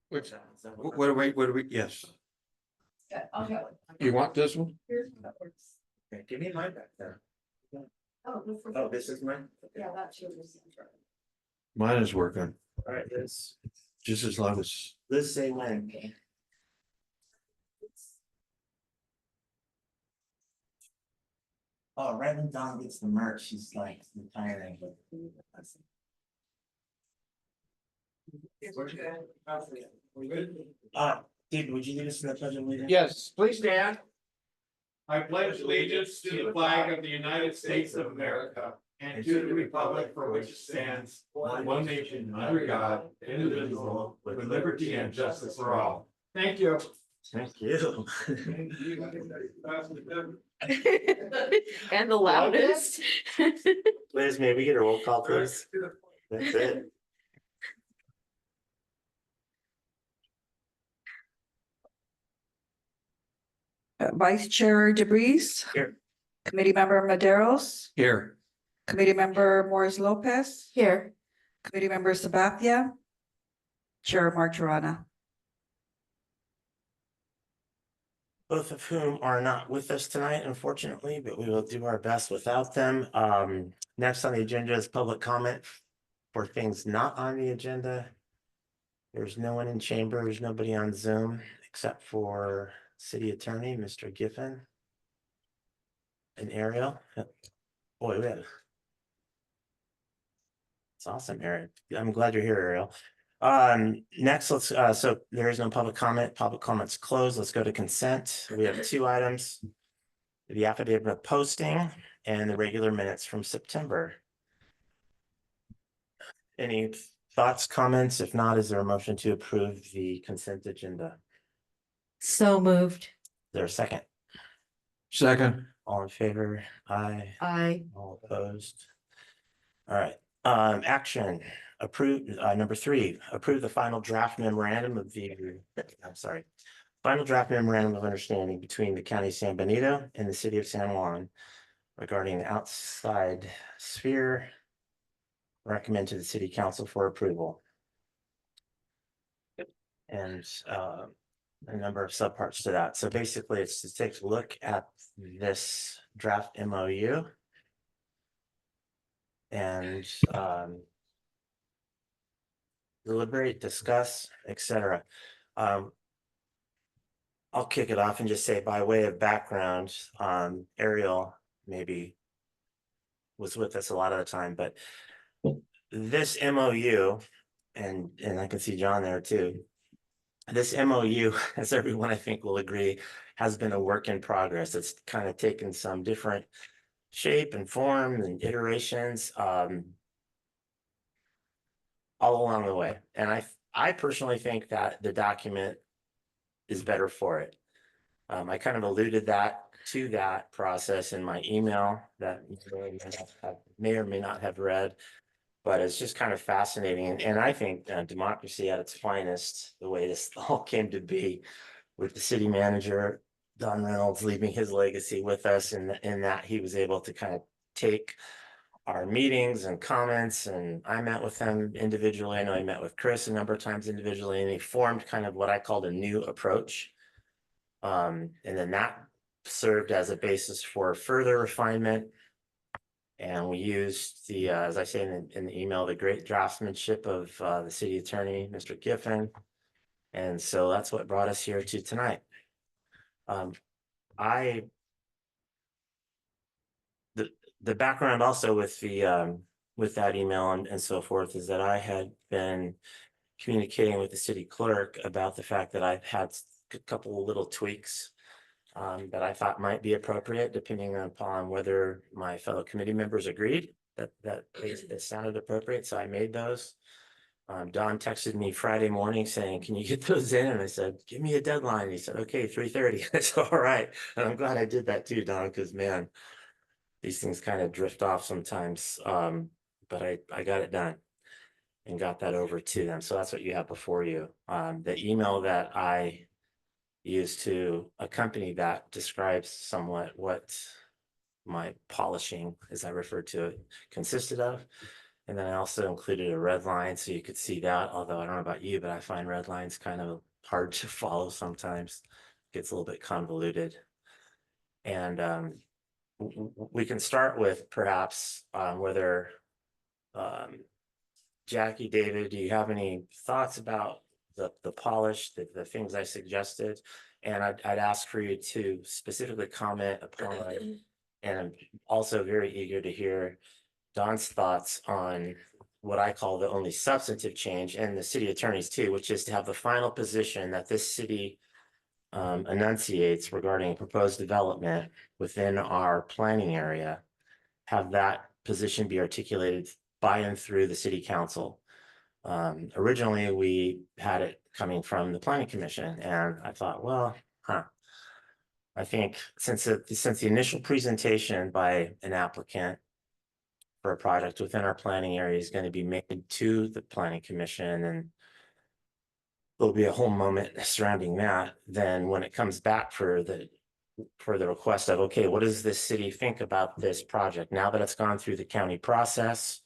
Which, what do we, yes. Yeah, I'll go. You want this one? Here's what works. Okay, give me mine back there. Oh, This is mine? Yeah, that's yours. Mine is working, All right, Liz. just as long as, Liz, say when. Oh, right when Dawn gets the merch, she's like retiring. David, would you lead us in the pledge of allegiance? yes, please stand. I pledge allegiance to the flag of the United States of America and to the republic for which it stands, one nation, under God, indivisible, with liberty and justice for all. Thank you. Thank you. And the loudest. Liz, may we get a roll call, please? That's it. Vice Chair DeBreeze. Here. Committee Member Maderos. Here. Committee Member Morris Lopez. Here. Committee Member Sabathia. Chair Martirana. Both of whom are not with us tonight, unfortunately, but we will do our best without them. Next on the agenda is public comment for things not on the agenda. There's no one in chambers, nobody on Zoom, except for City Attorney, Mr. Giffen. And Ariel. Boy, we have. It's awesome, Eric. I'm glad you're here, Ariel. Next, let's, so there is no public comment. Public comments closed. Let's go to consent. We have two items. The affidavit of posting and the regular minutes from September. Any thoughts, comments? If not, is there a motion to approve the consent agenda? So moved. Is there a second? Second. All in favor? Aye. I. All opposed? All right, action, approve, number 3, approve the final draft memorandum of the, final draft memorandum of understanding between the County of San Benito and the City of San Juan regarding the outside sphere. Recommend to the City Council for approval. And a number of subparts to that. So basically, it's to take a look at this draft MOU. And deliberate, discuss, etc. I'll kick it off and just say, by way of background, Ariel maybe was with us a lot of the time, but this MOU, and I can see John there too. This MOU, as everyone I think will agree, has been a work in progress. It's kind of taken some different shape and form and iterations all along the way. And I personally think that the document is better for it. I kind of alluded to that process in my email that you may or may not have read, but it's just kind of fascinating. And I think democracy at its finest, the way this all came to be, with the city manager Don Reynolds leaving his legacy with us, and in that he was able to kind of take our meetings and comments, and I met with him individually. I know I met with Chris a number of times individually, and he formed kind of what I called a new approach. And then that served as a basis for further refinement. And we used the, as I say in the email, the great draftsmanship of the city attorney, Mr. Giffen. And so that's what brought us here to tonight. The background also with the with that email and so forth is that I had been communicating with the city clerk about the fact that I've had a couple of little tweaks that I thought might be appropriate, depending upon whether my fellow committee members agreed that it sounded appropriate. So I made those. Don texted me Friday morning saying, "Can you get those in?" And I said, "Give me a deadline." And he said, "Okay, 3:30." I said, "All right." And I'm glad I did that too, Don, because man, these things kind of drift off sometimes. But I got it done and got that over to them. So that's what you have before you. The email that I used to accompany that describes somewhat what my polishing, as I refer to it, consisted of. And then I also included a red line so you could see that, although I don't know about you, but I find red lines kind of hard to follow sometimes. Gets a little bit convoluted. And we can start with perhaps whether Jackie, David, do you have any thoughts about the polish, the things I suggested? And I'd ask for you to specifically comment upon, and I'm also very eager to hear Don's thoughts on what I call the only substantive change, and the city attorney's too, which is to have the final position that this city enunciates regarding proposed development within our planning area, have that position be articulated by and through the city council. Originally, we had it coming from the planning commission, and I thought, well, I think since the initial presentation by an applicant for a project within our planning area is going to be made to the planning commission, and there'll be a whole moment surrounding that, then when it comes back for the request of, okay, what does this city think about this project now that it's gone through the county process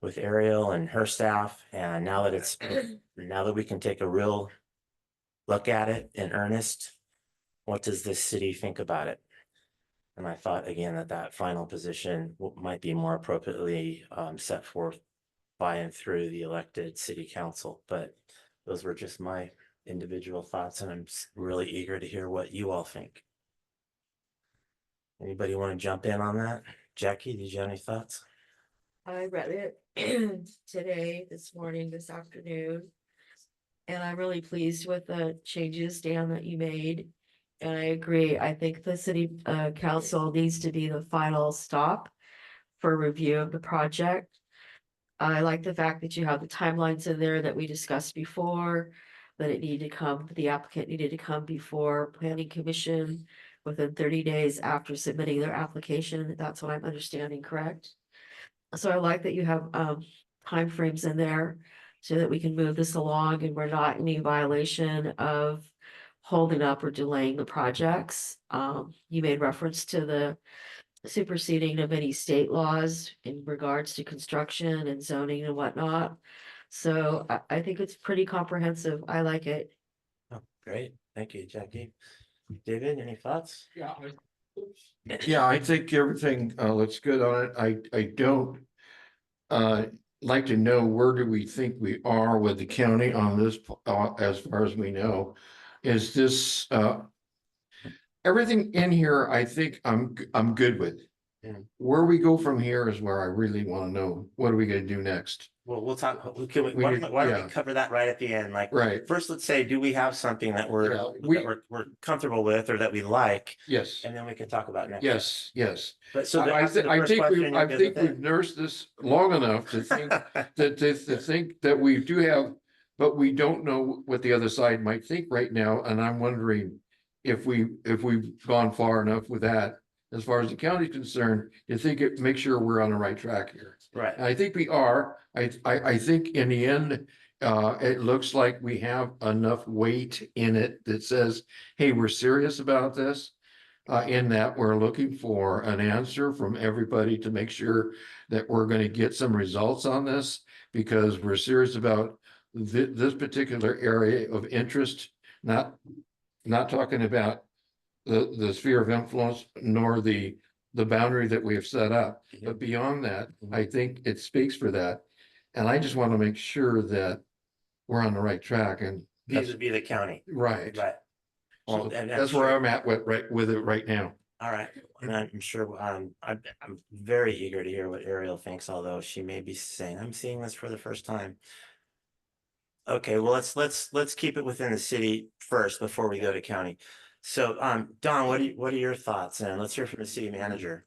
with Ariel and her staff, and now that we can take a real look at it in earnest, what does this city think about it? And I thought again that final position might be more appropriately set forth by and through the elected city council. But those were just my individual thoughts, and I'm really eager to hear what you all think. Anybody want to jump in on that? Jackie, did you have any thoughts? I read it today, this morning, this afternoon. And I'm really pleased with the changes, Dan, that you made. And I agree. I think the city council needs to be the final stop for review of the project. I like the fact that you have the timelines in there that we discussed before, that the applicant needed to come before planning commission within 30 days after submitting their application. That's what I'm understanding, correct? So I like that you have timeframes in there so that we can move this along and we're not in any violation of holding up or delaying the projects. You made reference to the superseding of any state laws in regards to construction and zoning and whatnot. So I think it's pretty comprehensive. I like it. Oh, great. Thank you, Jackie. David, any thoughts? Yeah, I think everything looks good on it. I don't like to know where do we think we are with the county on this, as far as we know. Is this everything in here, I think I'm good with. Yeah. Where we go from here is where I really want to know. What are we gonna do next? Well, we'll talk. Can we, We why could- don't we yeah. cover that right at the end? Like, Right, first, let's say, do we have something that we're Yeah, we're comfortable with or that we like, yes, and then we can talk about next. yes. But so I after the first think question, you're I good think with we've nursed this long enough to think to think that we do have, but we don't know what the other side might think right now, and I'm wondering if we've gone far enough with that. As far as the county's concerned, you think make sure we're on the right track here. Right. And I think we are. I think in the end, it looks like we have enough weight in it that says, hey, we're serious about this. In that we're looking for an answer from everybody to make sure that we're going to get some results on this, because we're serious about this particular area of interest, not talking about the sphere of influence nor the boundary that we have set up. But beyond that, I think it speaks for that. And I just want to make sure that we're on the right track, and that's Vis-a-vis the county. right. Right. Well, So and that's where I'm at with it right now. All right, and I'm sure, I'm very eager to hear what Ariel thinks, although she may be saying, I'm seeing this for the first time. Okay, well, let's keep it within the city first before we go to county. So, Don, what are your thoughts? And let's hear from the city manager.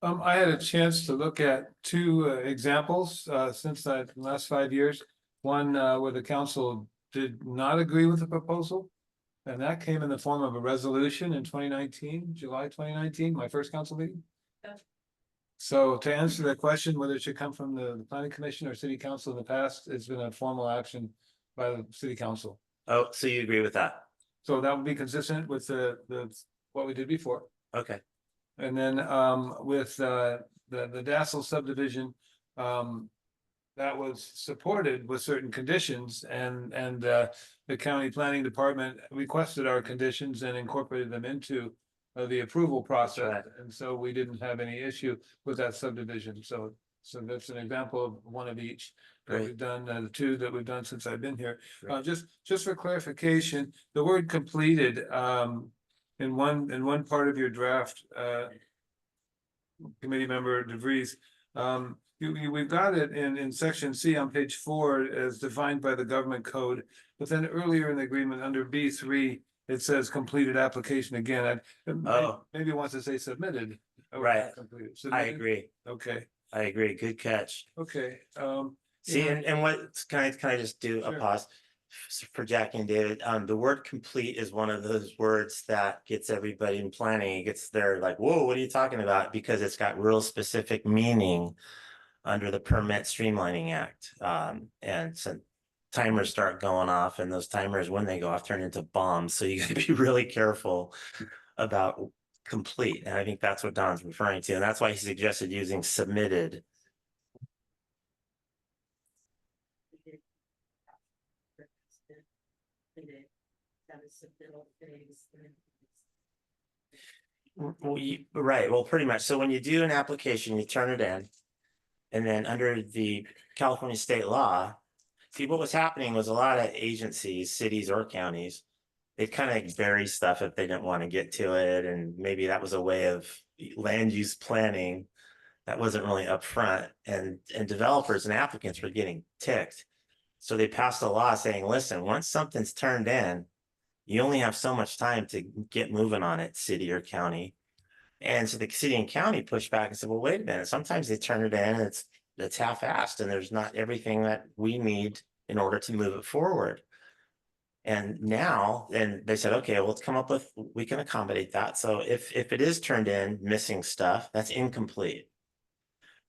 I had a chance to look at two examples since the last 5 years. One where the council did not agree with the proposal. And that came in the form of a resolution in 2019, July 2019, my first council meeting. So to answer that question, whether it should come from the planning commission or city council in the past, it's been a formal action by the city council. Oh, so you agree with that? So that would be consistent with the what we did before. Okay. And then with the Dassel subdivision, that was supported with certain conditions and the county planning department requested our conditions and incorporated them into the approval process. right. And so we didn't have any issue with that subdivision. So that's an example of one of each that Great. we've done, the two that we've done since I've been here. Great. Just for clarification, the word completed, in one part of your draft, committee member DeVries, we've got it in section C on page 4 as defined by the government code. But then earlier in the agreement under B3, it says completed application again. Maybe it wants to say submitted. Right. Completed. I Submitted? agree. Okay, I agree. Good catch. okay. See, Yeah. and what, can I just do a Sure. pause for Jackie and David? The word complete is one of those words that gets everybody in planning. It gets there like, whoa, what are you talking about? Because it's got real specific meaning under the Permit Streamlining Act. And so timers start going off, and those timers, when they go off, turn into bombs. So you gotta be really careful about complete. And I think that's what Don's referring to. And that's why he suggested using submitted. Right, well, pretty much. So when you do an application, you turn it in. And then under the California state law, see, what was happening was a lot of agencies, cities or counties, they'd kind of bury stuff if they didn't want to get to it. And maybe that was a way of land use planning that wasn't really upfront. And developers and applicants were getting ticked. So they passed a law saying, listen, once something's turned in, you only have so much time to get moving on it, city or county. And so the city and county pushed back and said, well, wait a minute, sometimes they turn it in and it's half-assed and there's not everything that we need in order to move it forward. And now, and they said, okay, well, let's come up with, we can accommodate that. So if it is turned in, missing stuff, that's incomplete.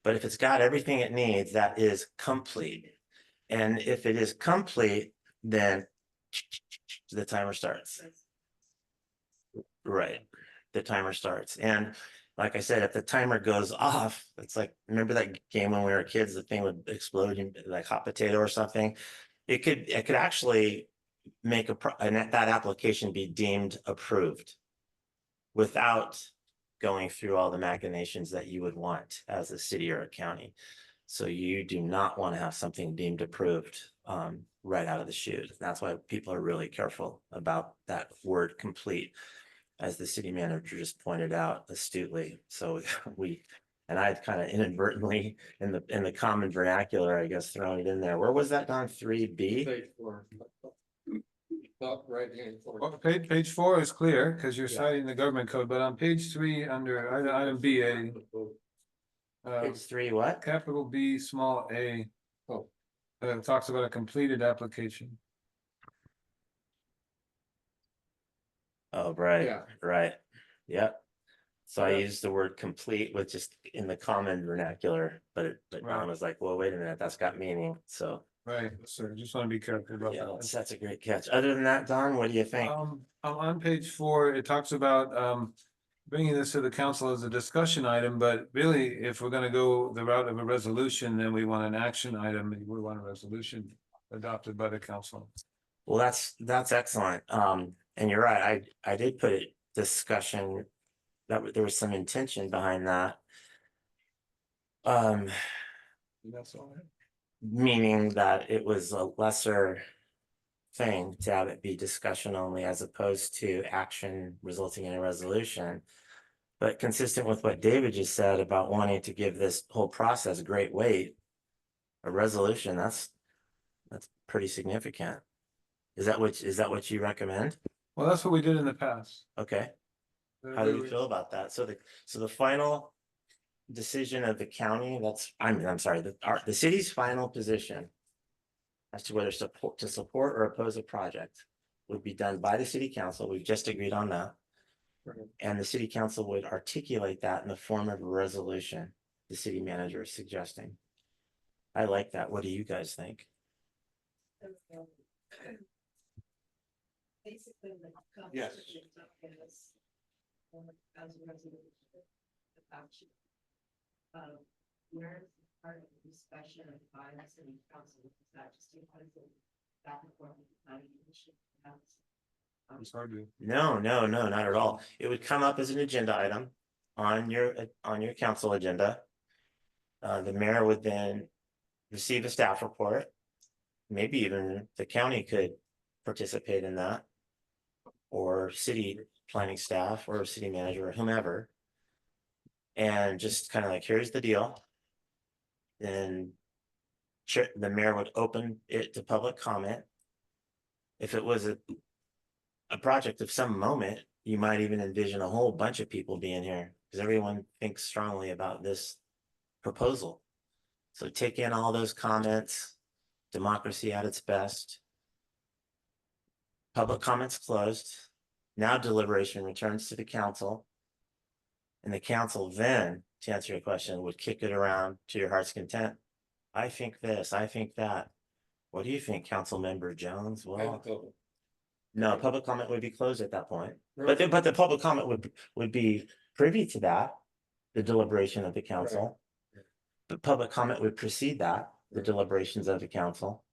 But if it's got everything it needs, that is complete. And if it is complete, then the timer starts. Right, the timer starts. And like I said, if the timer goes off, it's like, remember that game when we were kids, the thing would explode in like hot potato or something. It could actually make that application be deemed approved without going through all the machinations that you would want as a city or a county. So you do not want to have something deemed approved right out of the chute. That's why people are really careful about that word complete, as the city manager just pointed out astutely. So and I've kind of inadvertently in the common vernacular, I guess, thrown it in there. Where was that on 3B? Top right hand Well, corner. page 4 is clear because you're citing the government code, but on page 3 under item BA, Page 3, what? capital B, small a. Oh. It talks about a completed application. Oh, right, Yeah. right. Yep. So I Yeah. used the word complete with just in the common vernacular, but Don Right. was like, well, wait a minute, that's got meaning. So Right, so just want to be careful about yeah, that. that's a great catch. Other than that, Don, what do you think? On page 4, it talks about bringing this to the council as a discussion item, but really, if we're gonna go the route of a resolution, then we want an action item, and we want a resolution adopted by the council. Well, that's excellent. And you're right, I did put it discussion, that there was some intention behind that. That's all right. Meaning that it was a lesser thing to have it be discussion only as opposed to action resulting in a resolution. But consistent with what David just said about wanting to give this whole process great weight, a resolution, that's pretty significant. Is that what you recommend? Well, that's what we did in the past. Okay, how do you feel about that? So the final decision of the county, I'm sorry, the city's final position as to whether to support or oppose a project would be done by the city council. We've just agreed on that. And the city council would articulate that in the form of a resolution the city manager is suggesting. I like that. What do you guys think? Basically, Yes. Where part of the discussion of by the city council, is that just because of back and forth with the planning commission? It's hard to. No, not at all. It would come up as an agenda item on your council agenda. The mayor would then receive a staff report. Maybe even the county could participate in that. Or city planning staff or city manager or whomever. And just kind of like, here's the deal. Then the mayor would open it to public comment. If it was a project of some moment, you might even envision a whole bunch of people being here because everyone thinks strongly about this proposal. So take in all those comments, democracy at its best. Public comments closed. Now deliberation returns to the council. And the council then, to answer your question, would kick it around to your heart's content. I think this, I think that. What do you think, Council Member Jones? Well, no, public comment would be closed at that point. But the public comment would be privy to that, the deliberation of the council. But public comment would precede that, the deliberations of the council.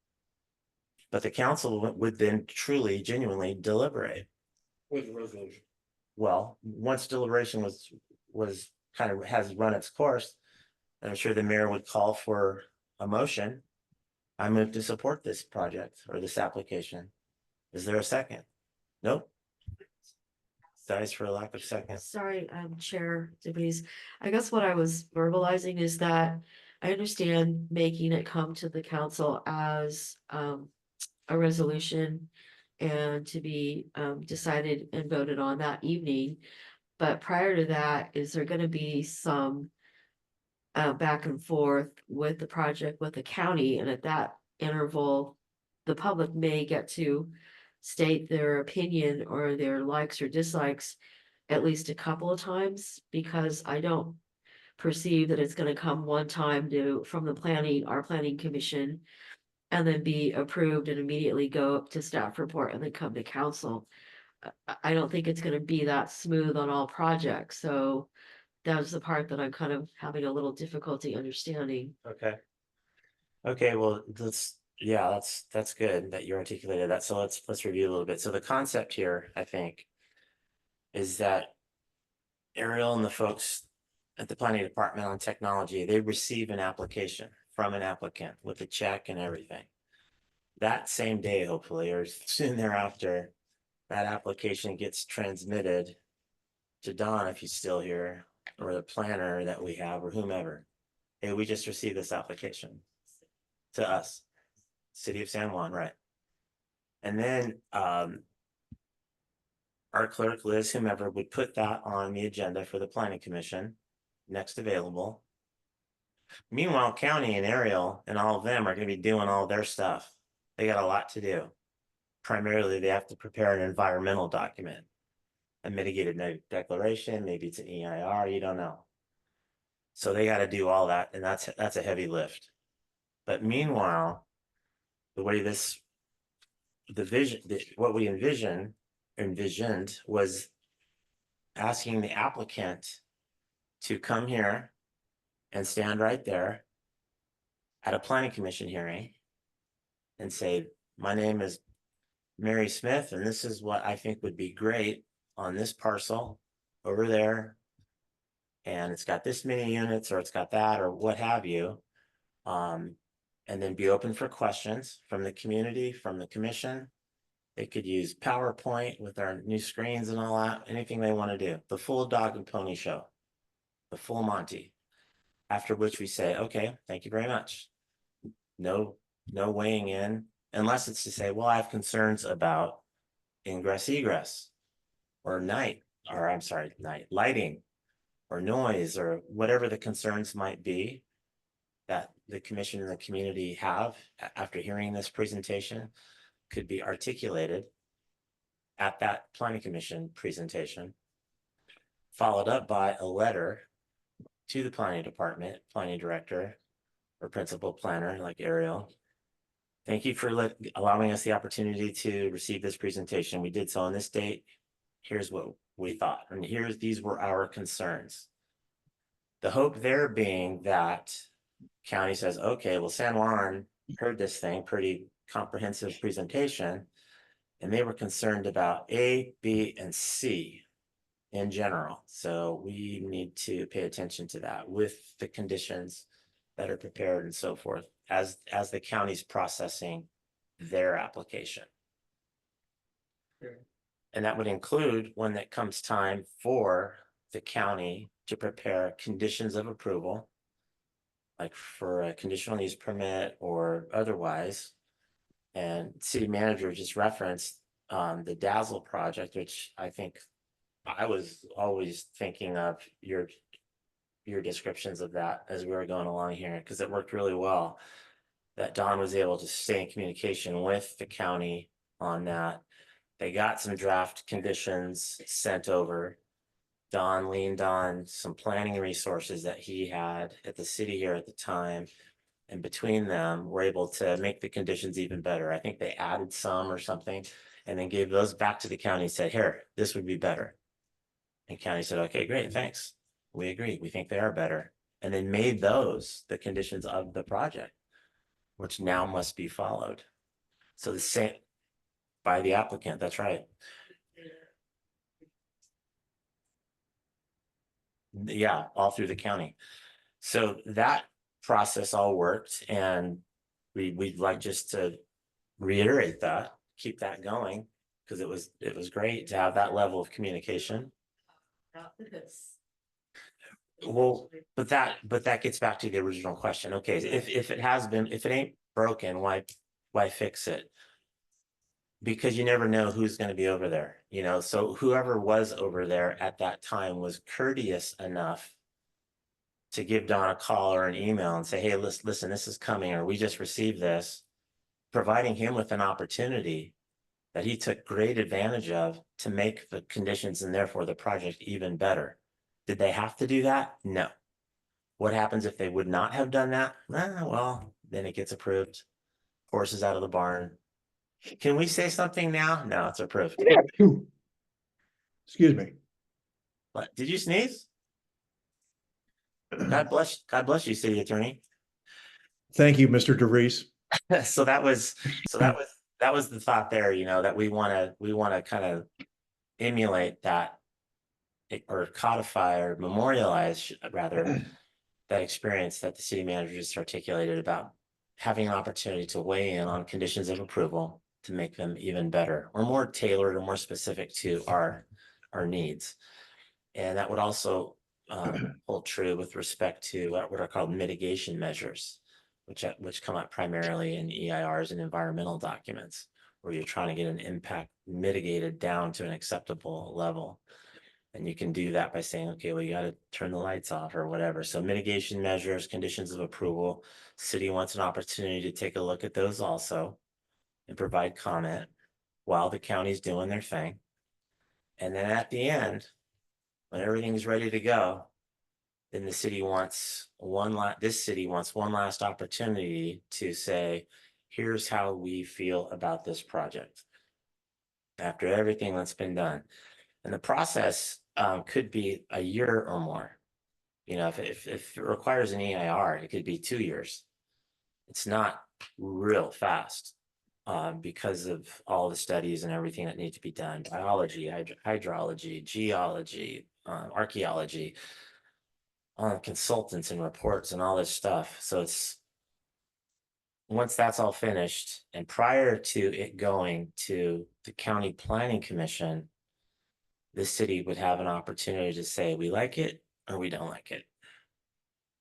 But the council would then truly, genuinely deliberate. With resolution. Well, once deliberation was kind of has run its course, I'm sure the mayor would call for a motion. I move to support this project or this application. Is there a second? Nope. Dies for a lack of second. Sorry, Chair DeVries. I guess what I was verbalizing is that I understand making it come to the council as a resolution and to be decided and voted on that evening. But prior to that, is there gonna be some back and forth with the project with the county? And at that interval, the public may get to state their opinion or their likes or dislikes at least a couple of times, because I don't perceive that it's gonna come one time from our planning commission and then be approved and immediately go up to staff report and then come to council. I don't think it's gonna be that smooth on all projects, so that's the part that I'm kind of having a little difficulty understanding. Okay. Okay, well, that's good that you articulated that. So let's review a little bit. So the concept here, I think, is that Ariel and the folks at the planning department on technology, they receive an application from an applicant with a check and everything. That same day, hopefully, or soon thereafter, that application gets transmitted to Don, if he's still here, or the planner that we have, or whomever. Hey, we just received this application to us, City of San Juan, right? And then our clerk, Liz, whomever, would put that on the agenda for the planning commission, next available. Meanwhile, County and Ariel and all of them are going to be doing all their stuff. They got a lot to do. Primarily, they have to prepare an environmental document, a mitigated declaration, maybe it's an EIR, you don't know. So they got to do all that, and that's a heavy lift. But meanwhile, the way what we envisioned was asking the applicant to come here and stand right there at a planning commission hearing and say, my name is Mary Smith, and this is what I think would be great on this parcel over there. And it's got this many units, or it's got that, or what have you. And then be open for questions from the community, from the commission. They could use PowerPoint with our new screens and all that, anything they want to do. The full dog and pony show, the full Monty. After which we say, okay, thank you very much. No weighing in, unless it's to say, well, I have concerns about ingress egress or lighting or noise or whatever the concerns might be that the commission and the community have after hearing this presentation could be articulated at that planning commission presentation, followed up by a letter to the planning department, planning director, or principal planner like Ariel. Thank you for allowing us the opportunity to receive this presentation. We did so on this date. Here's what we thought, and these were our concerns. The hope there being that County says, okay, well, San Juan heard this thing, pretty comprehensive presentation. And they were concerned about A, B, and C in general. So we need to pay attention to that with the conditions that are prepared and so forth as the county's processing their application. And that would include when it comes time for the county to prepare conditions of approval, like for a conditional use permit or otherwise. And city manager just referenced the Dazzle project, which I think I was always thinking of your descriptions of that as we were going along here, because it worked really well. That Don was able to stay in communication with the county on that. They got some draft conditions sent over. Don leaned on some planning resources that he had at the city here at the time. And between them, we're able to make the conditions even better. I think they added some or something and then gave those back to the county and said, here, this would be better. And county said, okay, great, thanks. We agree. We think they are better. And then made those the conditions of the project, which now must be followed. So the same by the applicant, that's right. Yeah, all through the county. So that process all worked, and we'd like just to reiterate that, keep that going, because it was great to have that level of communication. Not this. Well, but that gets back to the original question. Okay, if it has been, if it ain't broken, why fix it? Because you never know who's going to be over there, you know. So whoever was over there at that time was courteous enough to give Don a call or an email and say, hey, listen, this is coming, or we just received this, providing him with an opportunity that he took great advantage of to make the conditions and therefore the project even better. Did they have to do that? No. What happens if they would not have done that? Well, then it gets approved. Horses out of the barn. Can we say something now? No, it's approved. Excuse me. What? Did you sneeze? God bless you, city attorney. Thank you, Mr. DeVries. So that was the thought there, you know, that we want to kind of emulate that, or codify or memorialize rather that experience that the city manager just articulated about having an opportunity to weigh in on conditions of approval to make them even better or more tailored or more specific to our needs. And that would also hold true with respect to what are called mitigation measures, which come up primarily in EIRs and environmental documents, where you're trying to get an impact mitigated down to an acceptable level. And you can do that by saying, okay, well, you got to turn the lights off or whatever. So mitigation measures, conditions of approval, city wants an opportunity to take a look at those also and provide comment while the county's doing their thing. And then at the end, when everything's ready to go, then this city wants one last opportunity to say, here's how we feel about this project after everything that's been done. And the process could be a year or more. You know, if it requires an EIR, it could be 2 years. It's not real fast because of all the studies and everything that need to be done: biology, hydrology, geology, archaeology, consultants and reports and all this stuff. So it's once that's all finished, and prior to it going to the county planning commission, the city would have an opportunity to say, we like it or we don't like it.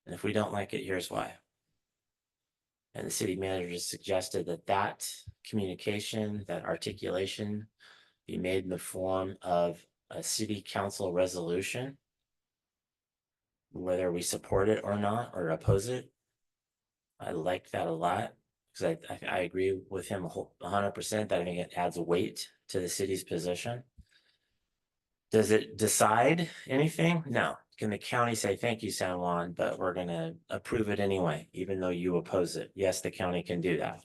And if we don't like it, here's why. And the city manager suggested that communication, that articulation be made in the form of a city council resolution, whether we support it or not, or oppose it. I like that a lot, because I agree with him 100% that I think it adds weight to the city's position. Does it decide anything? No. Can the county say, thank you, San Juan, but we're going to approve it anyway, even though you oppose it? Yes, the county can do that.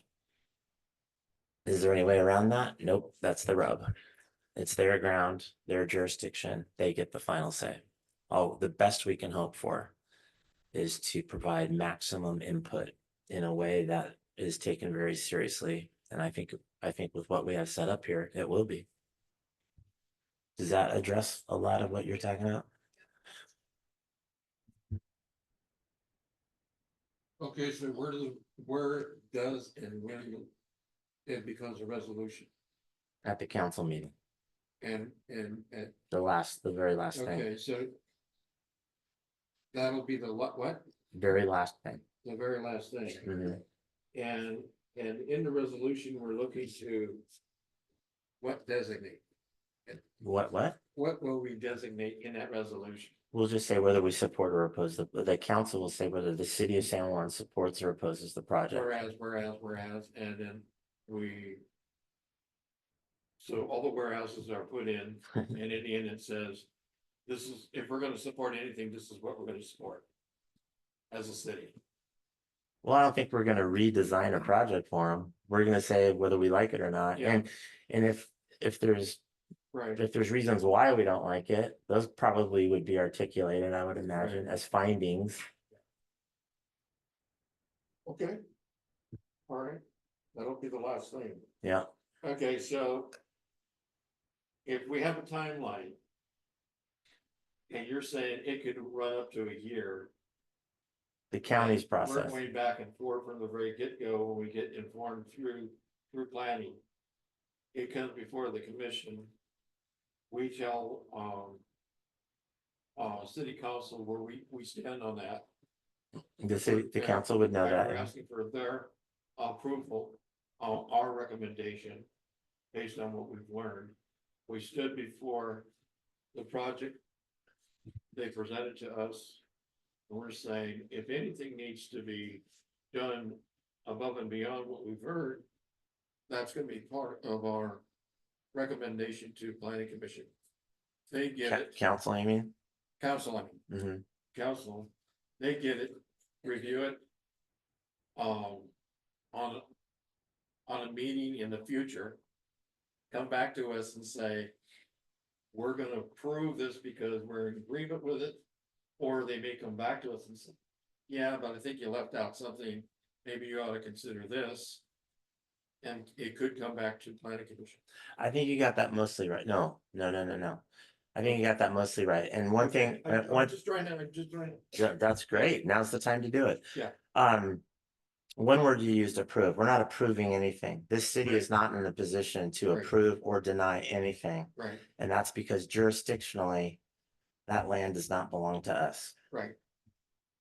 Is there any way around that? Nope, that's the rub. It's their ground, their jurisdiction. They get the final say. Oh, the best we can hope for. is to provide maximum input in a way that is taken very seriously. And I think with what we have set up here, it will be. Does that address a lot of what you're talking about? Okay, so where does and when it becomes a resolution? At the council meeting, And, the very last thing, okay, so that'll be the what? very last thing. The very last thing. Mhm. And in the resolution, we're looking to what designate? What? What will we designate in that resolution? We'll just say whether we support or oppose the council will say whether the city of San Juan supports or opposes the project. Whereas, and then we. So all the warehouses are put in, and in the end it says, this is, if we're gonna support anything, this is what we're gonna support. As a city. Well, I don't think we're gonna redesign a project for them. We're gonna say whether we like it or not. Yeah. And if there's Right. reasons why we don't like it, those probably would be articulated, I would imagine, Right. as findings. Okay. All right, that'll be the last thing. Yeah, Okay, so. If we have a timeline. And you're saying it could run up to a year. the county's and process. We're going back and forth from the very get-go when we get informed through planning. It comes before the commission. We tell, city council where we stand on that. The council would know Right, that. we're asking for their approval on our recommendation based on what we've learned. We stood before the project. They presented to us. And we're saying, if anything needs to be done above and beyond what we've heard, that's gonna be part of our recommendation to planning commission. They get it, Council, I mean. council, Mhm. council, they get it, review it. On a meeting in the future. Come back to us and say. We're gonna approve this because we're in agreement with it. Or they may come back to us and say, yeah, but I think you left out something, maybe you ought to consider this. And it could come back to planning commission. I think you got that mostly right. No. I think you got that mostly right. And one thing, I'm just trying to. yeah, that's great. Now's the time to do it. Yeah. One word you used, approve. We're not approving anything. This city is not in a position to Right. approve or deny anything. Right, And that's because jurisdictionally, that land does not belong to us. right.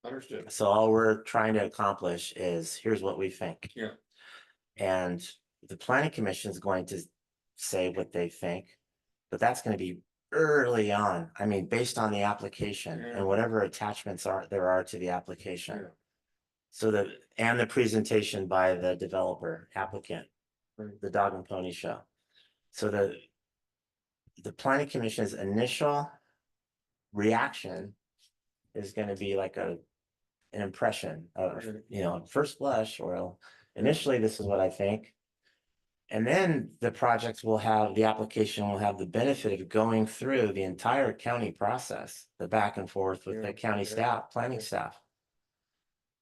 Understood. So all we're trying to accomplish is, here's what we think. Yeah. And the planning commission is going to say what they think, but that's going to be early on. I mean, based on the application Yeah. and whatever attachments there are to the application. Yeah. So and the presentation by the developer applicant, Right. the dog and pony show. So the planning commission's initial reaction is going to be like an impression of, Right. first blush, or initially, this is what I think. And then the application will have the benefit of going through the entire county process, the back and forth with the Yeah, county yeah, staff, planning yeah. staff.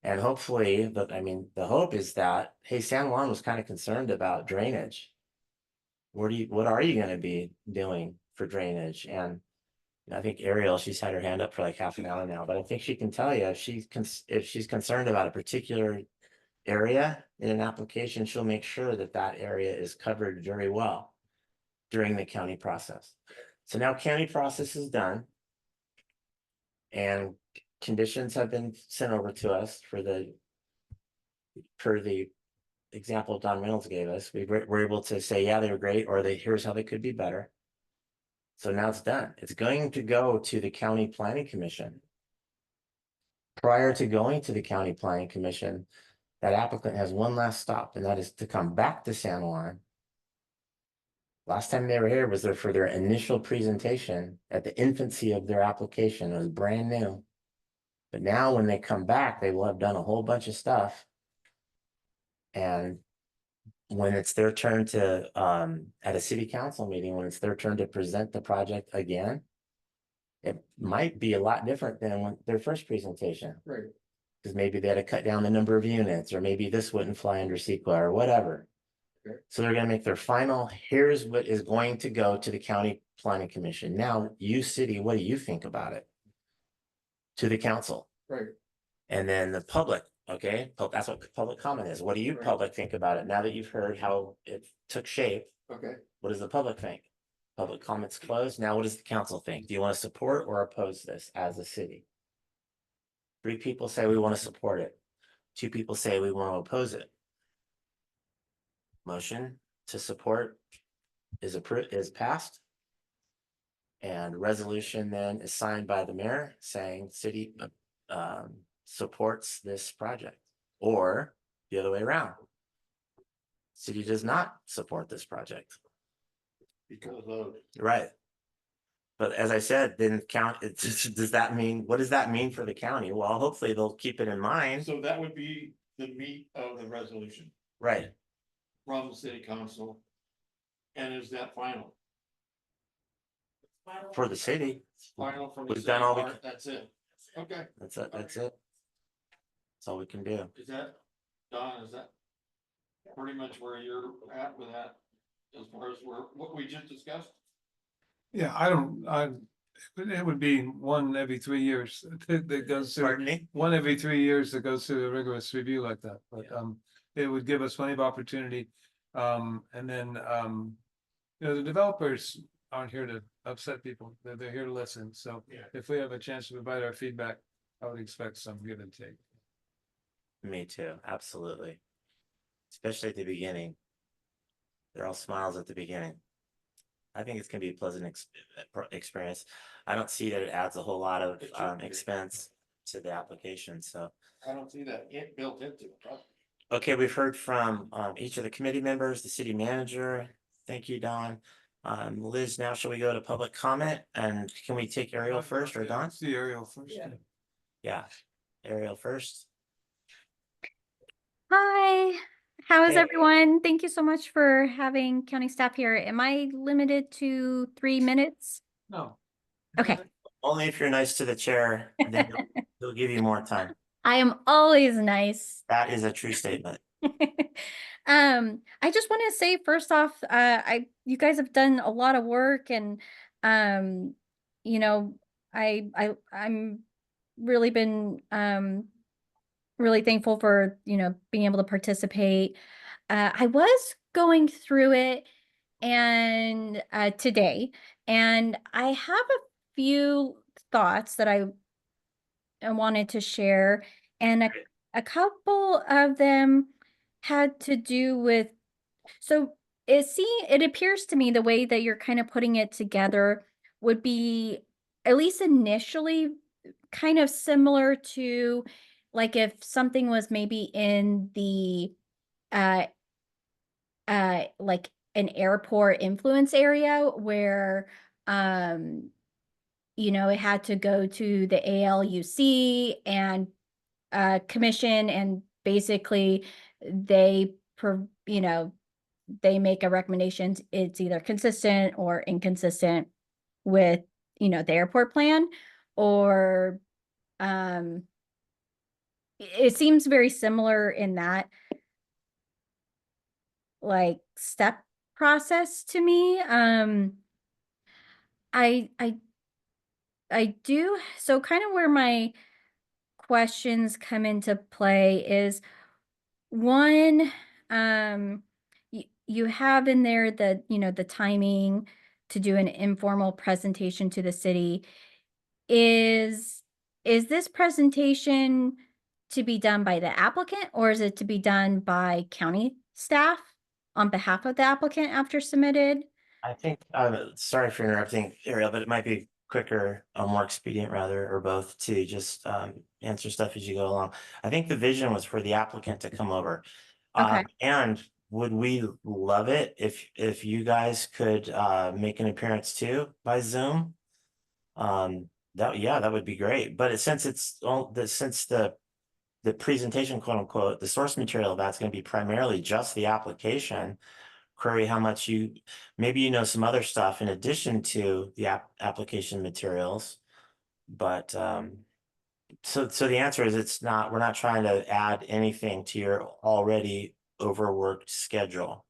And hopefully, the hope is that, hey, San Juan was kind of concerned about drainage. What are you gonna be doing for drainage? And I think Ariel, she's had her hand up for like half an hour now, but I think she can tell you if she's concerned about a particular area in an application, she'll make sure that that area is covered very well during the county process. So now county process is done. And conditions have been sent over to us per the example Don Reynolds gave us. We were able to say, yeah, they were great, or here's how they could be better. So now it's done. It's going to go to the county planning commission. Prior to going to the county planning commission, that applicant has one last stop, and that is to come back to San Juan. Last time they were here was for their initial presentation at the infancy of their application. It was brand new. But now when they come back, they will have done a whole bunch of stuff. And when it's their turn to, at a city council meeting, when it's their turn to present the project again, it might be a lot different than their first presentation. Right. Because maybe they had to cut down the number of units, or maybe this wouldn't fly under CEQA or whatever. Okay. So they're gonna make their final, here's what is going to go to the county planning commission. Now, you city, what do you think about it? To the council. Right. And then the public, okay, that's what public comment is. What do you Right. public think about it? Now that you've heard how it took shape, Okay. what does the public think? Public comments closed. Now what does the council think? Do you want to support or oppose this as a city? 3 people say we want to support it. 2 people say we want to oppose it. Motion to support is passed. And resolution then is signed by the mayor saying city supports this project, or the other way around. City does not support this project. Because of. Right. But as I said, then does that mean, what does that mean for the county? Well, hopefully they'll keep it in mind. So that would be the meat of the resolution Right. from the city council. And is that final? For the city. Final from the We've city done all we part, that's it. Okay, That's it. That's it. That's all we can do. is that, Don, is that pretty much where you're at with that? As far as what we just discussed? Yeah, it would be one every 3 years that goes through, Pardon me? one every 3 years that goes through a rigorous review like that, but, it would give us plenty of opportunity. And then, the developers aren't here to upset people, they're here to listen, so Yeah. if we have a chance to provide our feedback, I would expect some give and take. Me too. Absolutely. Especially at the beginning. They're all smiles at the beginning. I think it's gonna be a pleasant experience. I don't see that it adds a whole lot of expense to the application, so. I don't see that built into it. Okay, we've heard from each of the committee members, the city manager. Thank you, Don. Liz, now shall we go to public comment? And can we take Ariel first or Don? See Ariel first. Yeah, Ariel first. Hi, how is Hey. everyone? Thank you so much for having county staff here. Am I limited to 3 minutes? No. Okay, Only if you're nice to the chair, then he'll give you more time. I am always nice. That is a true statement. I just want to say first off, you guys have done a lot of work, and you know, I'm really been really thankful for, being able to participate. I was going through it and today, and I have a few thoughts that I wanted to share, and a couple of them had to do with, so it appears to me the way that you're kind of putting it together would be, at least initially, kind of similar to like if something was maybe in the like an airport influence area where it had to go to the ALUC and commission, and basically they they make a recommendation. It's either consistent or inconsistent with the airport plan, or it seems very similar in that like step process to me. I do, so kind of where my questions come into play is, one, you have in there the the timing to do an informal presentation to the city. Is this presentation to be done by the applicant, or is it to be done by county staff on behalf of the applicant after submitted? I think, sorry for interrupting, Ariel, but it might be quicker, more expedient rather, or both, to just answer stuff as you go along. I think the vision was for the applicant to come over. Okay. And would we love it if you guys could make an appearance too by Zoom? That would be great. But since the presentation, quote unquote, the source material, that's going to be primarily just the application. Query how much maybe some other stuff in addition to the application materials. But so the answer is we're not trying to add anything to your already overworked schedule.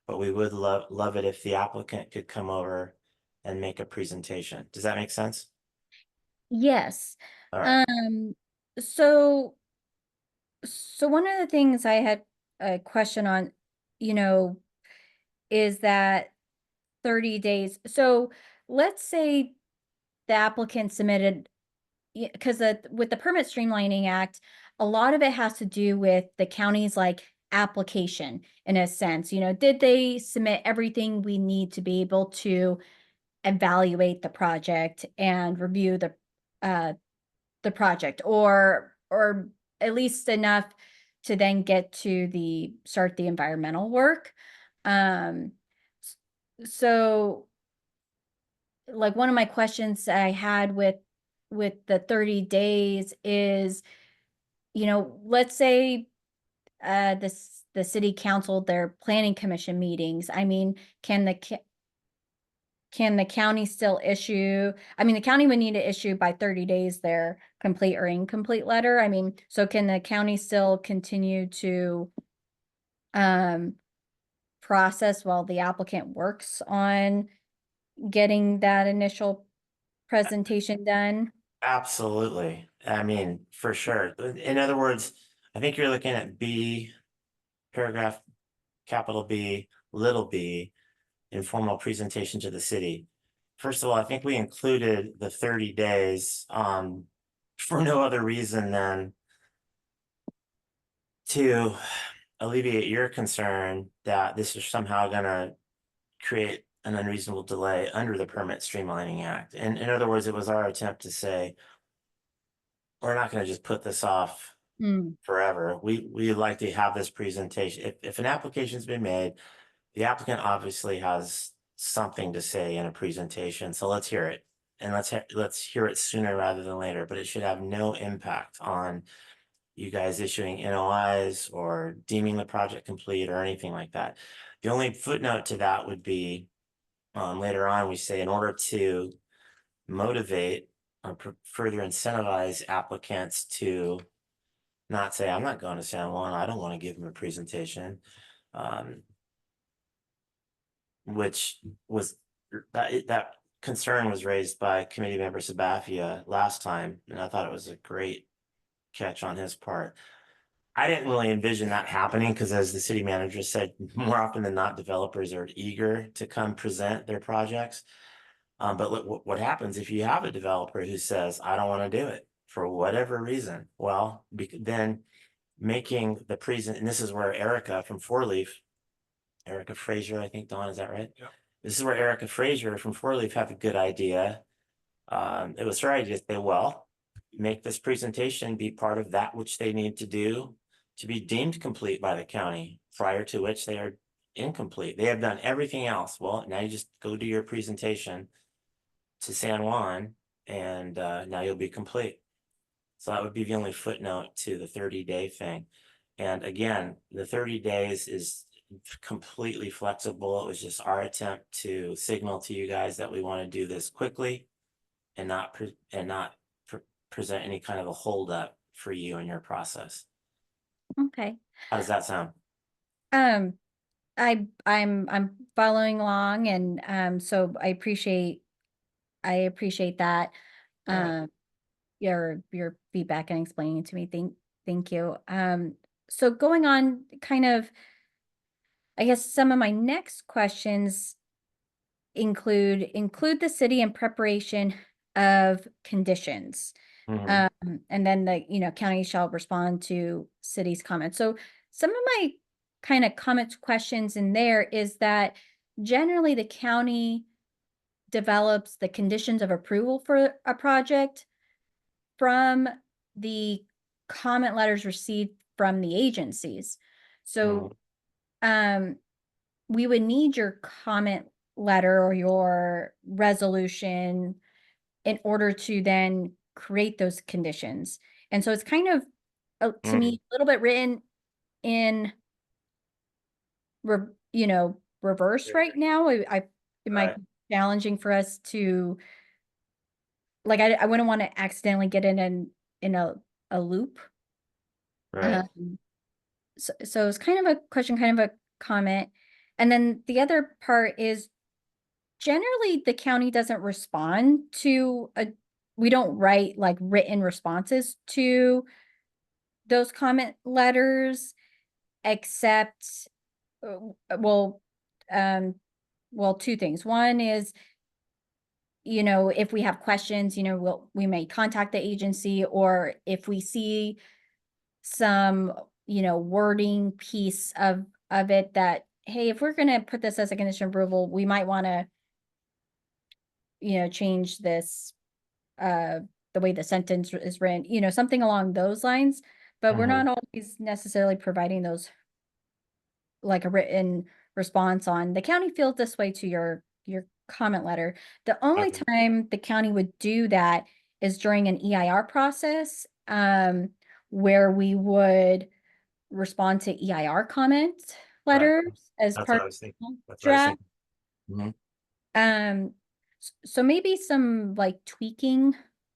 But we would love it if the applicant could come over and make a presentation. Does that make sense? Yes. All right. So one of the things I had a question on, you know, is that 30 days. So let's say the applicant submitted, because with the Permit Streamlining Act, a lot of it has to do with the county's like application in a sense. Did they submit everything we need to be able to evaluate the project and review the project, or at least enough to then get to start the environmental work. So like one of my questions I had with the 30 days is, let's say the city council, their planning commission meetings. I mean, can the county still issue? I mean, the county would need to issue by 30 days their complete or incomplete letter. I mean, so can the county still continue to process while the applicant works on getting that initial presentation done? Absolutely. I mean, for sure. In other words, I think you're looking at B, paragraph capital B, little b, informal presentation to the city. First of all, I think we included the 30 days for no other reason than to alleviate your concern that this is somehow going to create an unreasonable delay under the Permit Streamlining Act. And in other words, it was our attempt to say, we're not going to just put this off forever. We like to have this presentation. If an application's been made, the applicant obviously has something to say in a presentation. So let's hear it. And let's hear it sooner rather than later, but it should have no impact on you guys issuing NOIs or deeming the project complete or anything like that. The only footnote to that would be later on, we say in order to motivate or further incentivize applicants to not say, I'm not going to San Juan, I don't want to give them a presentation, which was that concern was raised by committee member Sabathia last time, and I thought it was a great catch on his part. I didn't really envision that happening because, as the city manager said, more often than not, developers are eager to come present their projects. But look, what happens if you have a developer who says, I don't want to do it for whatever reason? Well, then making the present, and this is where Erica from Four Leaf, Erica Frazier, I think, Dawn, is that right? Yeah. This is where Erica Frazier from Four Leaf had a good idea. It was her idea to say, well, make this presentation be part of that which they need to do to be deemed complete by the county, prior to which they are incomplete. They have done everything else. Well, now you just go do your presentation to San Juan, and now you'll be complete. So that would be the only footnote to the 30-day thing. And again, the 30 days is completely flexible. It was just our attempt to signal to you guys that we want to do this quickly and not present any kind of a holdup for you in your process. Okay. How does that sound? I'm following along, and so I appreciate that. Right. Your feedback and explaining it to me. Thank you. So going on, kind of, I guess some of my next questions include the city in preparation of conditions. Mhm. And then the county shall respond to city's comments. So some of my kind of comments, questions in there is that generally the county develops the conditions of approval for a project from the comment letters received from the agencies. So we would need your comment letter or your resolution in order to then create those conditions. And so it's kind of, to me, a little bit written in, reverse right now. It might be challenging for us to like, I wouldn't want to accidentally get in a loop. Right. So it's kind of a question, kind of a comment. And then the other part is generally the county doesn't respond to we don't write like written responses to those comment letters, except, uh, well, um, well, two things. One is, if we have questions, we may contact the agency, or if we see some, wording piece of it that, hey, if we're gonna put this as a condition of approval, we might want to, change this, uh, the way the sentence is written, something along those lines. But we're Mhm. not always necessarily providing those, like a written response on, the county feels this way to your comment letter. The only Okay. time the county would do that is during an EIR process, where we would respond to EIR comment Right. letters as That's what part I was thinking. of That's what I was draft. thinking. Mhm. Um, so maybe some like tweaking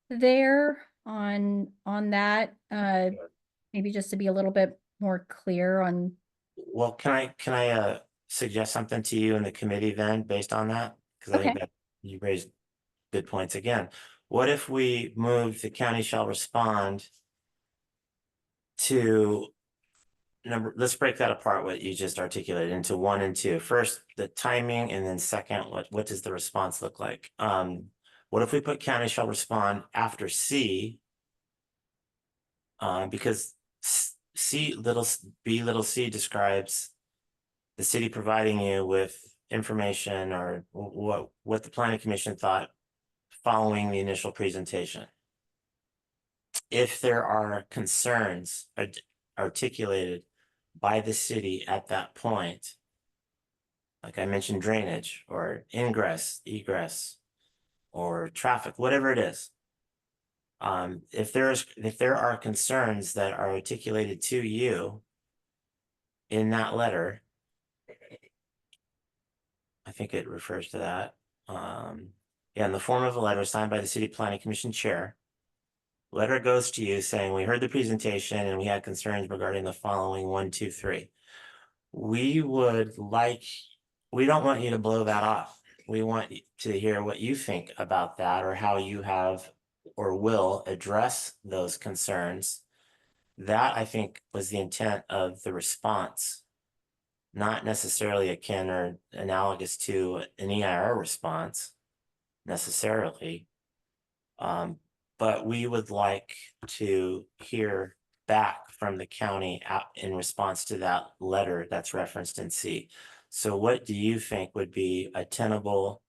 there on that, maybe just to be a little bit more clear on. Well, can I suggest something to you in the committee then, based on that? Because I think Okay. that you raised good points again. What if we move the county shall respond to let's break that apart, what you just articulated, into 1 and 2. First, the timing, and then second, what does the response look like? What if we put county shall respond after C? Because B little c describes the city providing you with information or what the planning commission thought following the initial presentation. If there are concerns articulated by the city at that point, like I mentioned, drainage or ingress, egress, or traffic, whatever it is. If there are concerns that are articulated to you in that letter, I think it refers to that. Yeah, in the form of a letter signed by the city planning commission chair. Letter goes to you saying, we heard the presentation and we had concerns regarding the following 1, 2, 3. We don't want you to blow that off. We want to hear what you think about that, or how you have or will address those concerns. That, I think, was the intent of the response, not necessarily akin or analogous to an EIR response necessarily. But we would like to hear back from the county in response to that letter that's referenced in C. So what do you think would be a tenable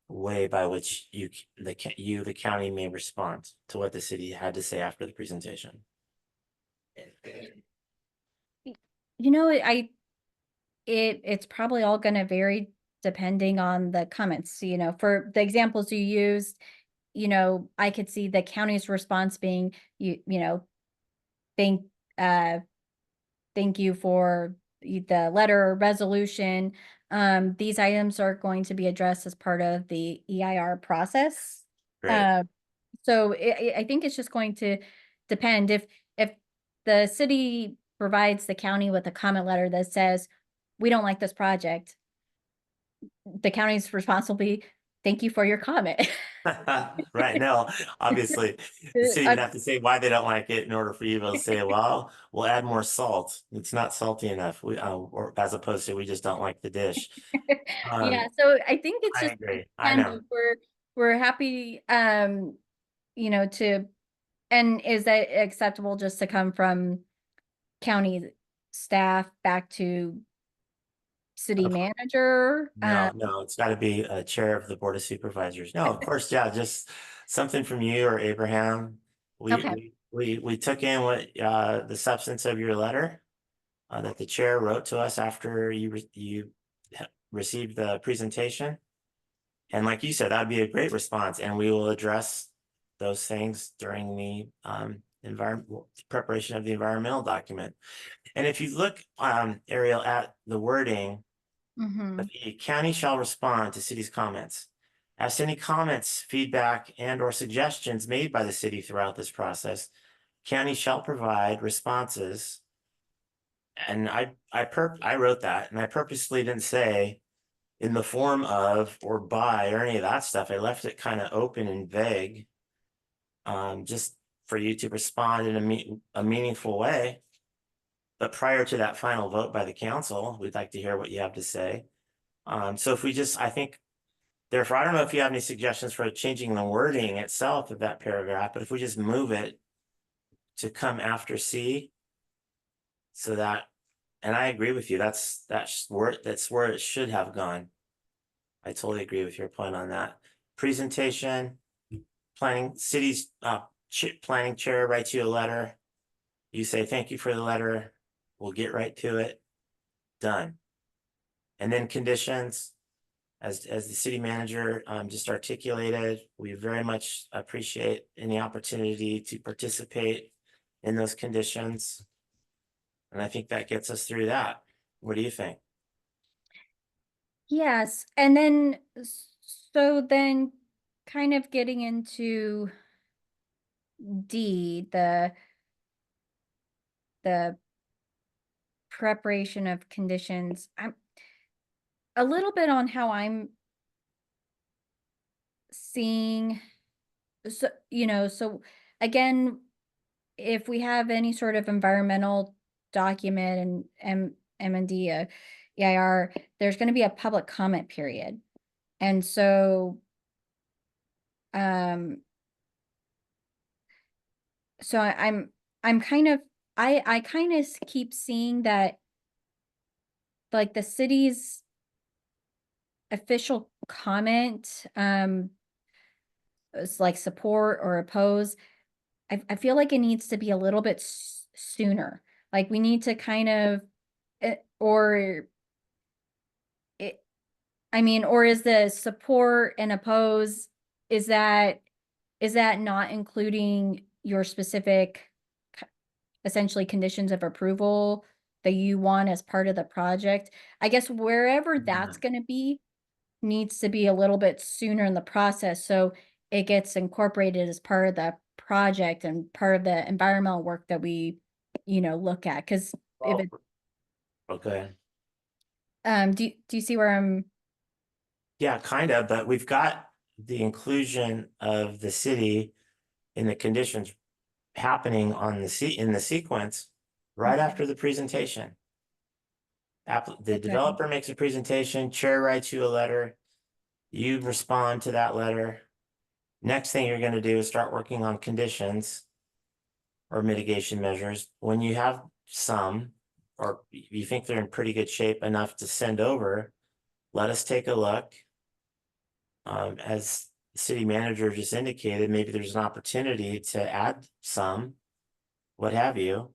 way by which the county may respond to what the city had to say after the presentation? It's probably all going to vary depending on the comments. For the examples you used, I could see the county's response being, thank uh thank you for the letter or resolution. These items are going to be addressed as part of the EIR process. Great. So I think it's just going to depend. If the city provides the county with a comment letter that says, we don't like this project, the county's response will be, thank you for your comment. Right, no, obviously, the city would have to say why they don't like it in order for you to say, well, we'll add more salt. It's not salty enough. Or as opposed to, we just don't like the dish. Yeah, so I think it's I just, agree. I and know. we're happy, to, and is that acceptable just to come from county staff back to city Of- manager? No, it's gotta be a chair of the Board of Supervisors. No, of course, yeah, just something from you or Abraham. Okay. We took in what, the substance of your letter, that the chair wrote to us after you received the presentation. And like you said, that'd be a great response, and we will address those things during the preparation of the environmental document. And if you look, Ariel, at the wording, Mhm. the county shall respond to city's comments. As to any comments, feedback, and or suggestions made by the city throughout this process, county shall provide responses. And I wrote that, and I purposely didn't say in the form of or by or any of that stuff. I left it kind of open and vague. Just for you to respond in a meaningful way. But prior to that final vote by the council, we'd like to hear what you have to say. So if we just, I think, therefore, I don't know if you have any suggestions for changing the wording itself of that paragraph, but if we just move it to come after C, so that, and I agree with you, that's where it should have gone. I totally agree with your point on that. Presentation, planning, city's planning chair writes you a letter. You say, thank you for the letter. We'll get right to it. Done. And then conditions, as the city manager just articulated, we very much appreciate any opportunity to participate in those conditions. And I think that gets us through that. What do you think? Yes, and then, so then kind of getting into D, the preparation of conditions. I'm a little bit on how I'm seeing, so, so again, if we have any sort of environmental document and M&D, EIR, there's going to be a public comment period. And so, so I'm kind of, I kind of keep seeing that, like, the city's official comment, is like support or oppose. I feel like it needs to be a little bit sooner. Like, we need to kind of, or it, I mean, or is the support and oppose, is that not including your specific, essentially, conditions of approval that you want as part of the project? I guess wherever that's going to be needs to be a little bit sooner in the process, so it gets incorporated as part of the project and part of the environmental work that we, look at. Because if it, Okay. do you see where I'm? Yeah, kind of, but we've got the inclusion of the city in the conditions happening on in the sequence right after the presentation. The developer makes a presentation, chair writes you a letter, you respond to that letter. Next thing you're going to do is start working on conditions or mitigation measures. When you have some, or you think they're in pretty good shape enough to send over, let us take a look. As the city manager just indicated, maybe there's an opportunity to add some, what have you.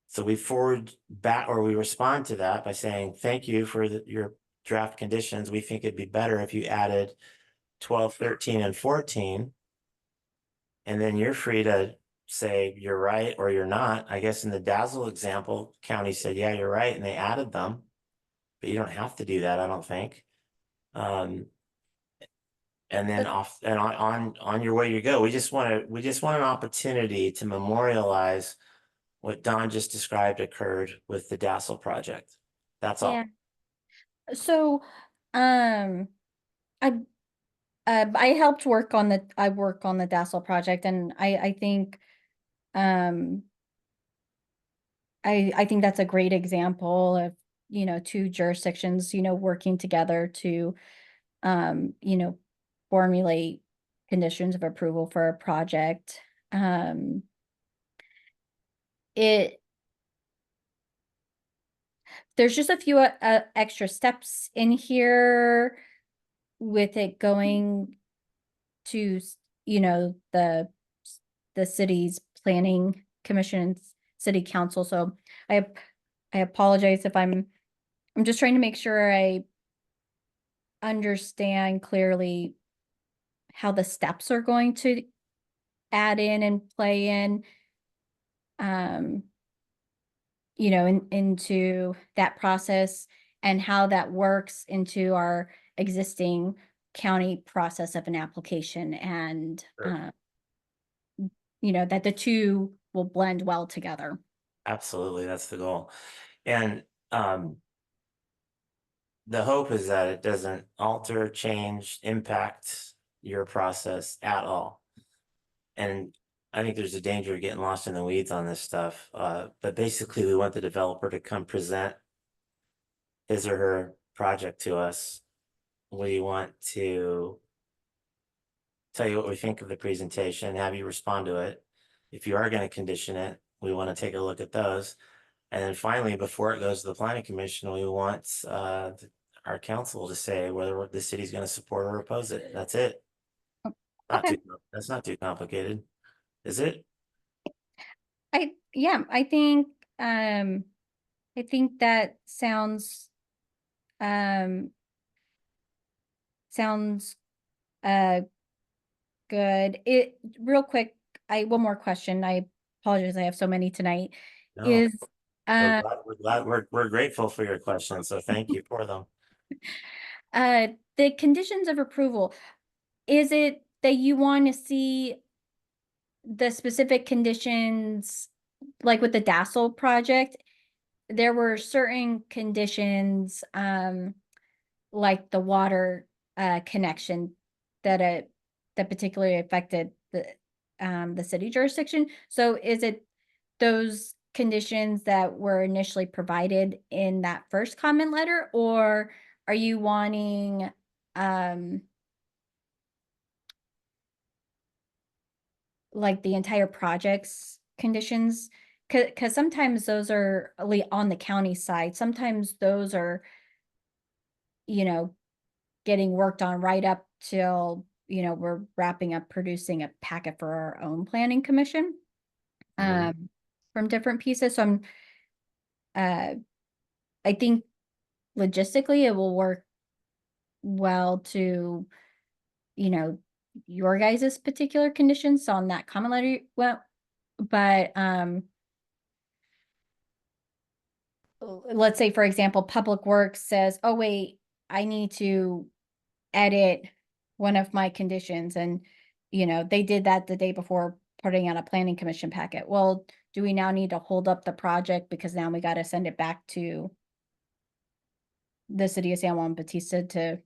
So we forward back, or we respond to that by saying, thank you for your draft conditions. We think it'd be better if you added 12, 13, and 14. And then you're free to say you're right or you're not. I guess in the Dazzle example, county said, yeah, you're right, and they added them. But you don't have to do that, I don't think. And then on your way you go. We just want an opportunity to memorialize what Don just described occurred with the Dassel project. That's all. Yeah. So, I helped work on the Dassel project, and I think, I think that's a great example of, two jurisdictions, working together to, formulate conditions of approval for a project. There's just a few extra steps in here with it going to, the city's planning commission, city council. So I apologize if I'm just trying to make sure I understand clearly how the steps are going to add in and play in, into that process, and how that works into our existing county process of an application and, Sure. that the two will blend well together. Absolutely, that's the goal. And the hope is that it doesn't alter, change, impact your process at all. And I think there's a danger of getting lost in the weeds on this stuff. But basically, we want the developer to come present his or her project to us. We want to tell you what we think of the presentation, have you respond to it. If you are going to condition it, we want to take a look at those. And then finally, before it goes to the planning commission, we want our council to say whether the city's going to support or oppose it. That's it. Not Okay. too, that's not too complicated, is it? Yeah, I think that sounds good. Real quick, one more question. I apologize, I have so many tonight. No, Is, uh, we're grateful for your questions, so thank you for them. the conditions of approval, is it that you want to see the specific conditions, like with the Dassel project? There were certain conditions, like the water connection that particularly affected the city jurisdiction. So is it those conditions that were initially provided in that first comment letter, or are you wanting like the entire project's conditions? Because sometimes those are on the county side. Sometimes those are, you know, getting worked on right up till, we're wrapping up producing a packet for our own planning commission Mhm. from different pieces. So I think logistically it will work well to, your guys's particular conditions on that comment letter. Well, but let's say, for example, Public Works says, oh, wait, I need to edit one of my conditions. And, they did that the day before putting out a planning commission packet. Well, do we now need to hold up the project because now we got to send it back to the city of San Juan Bautista to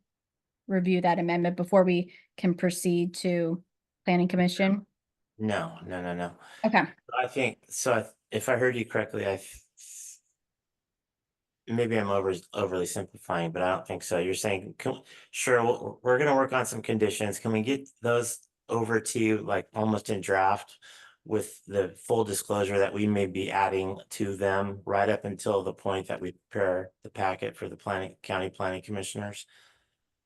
review that amendment before we can proceed to planning commission? No, no, no, no. Okay. I think so. If I heard you correctly, maybe I'm overly simplifying, but I don't think so. You're saying, sure, we're going to work on some conditions. Can we get those over to you, like almost in draft, with the full disclosure that we may be adding to them right up until the point that we prepare the packet for the county planning commissioners?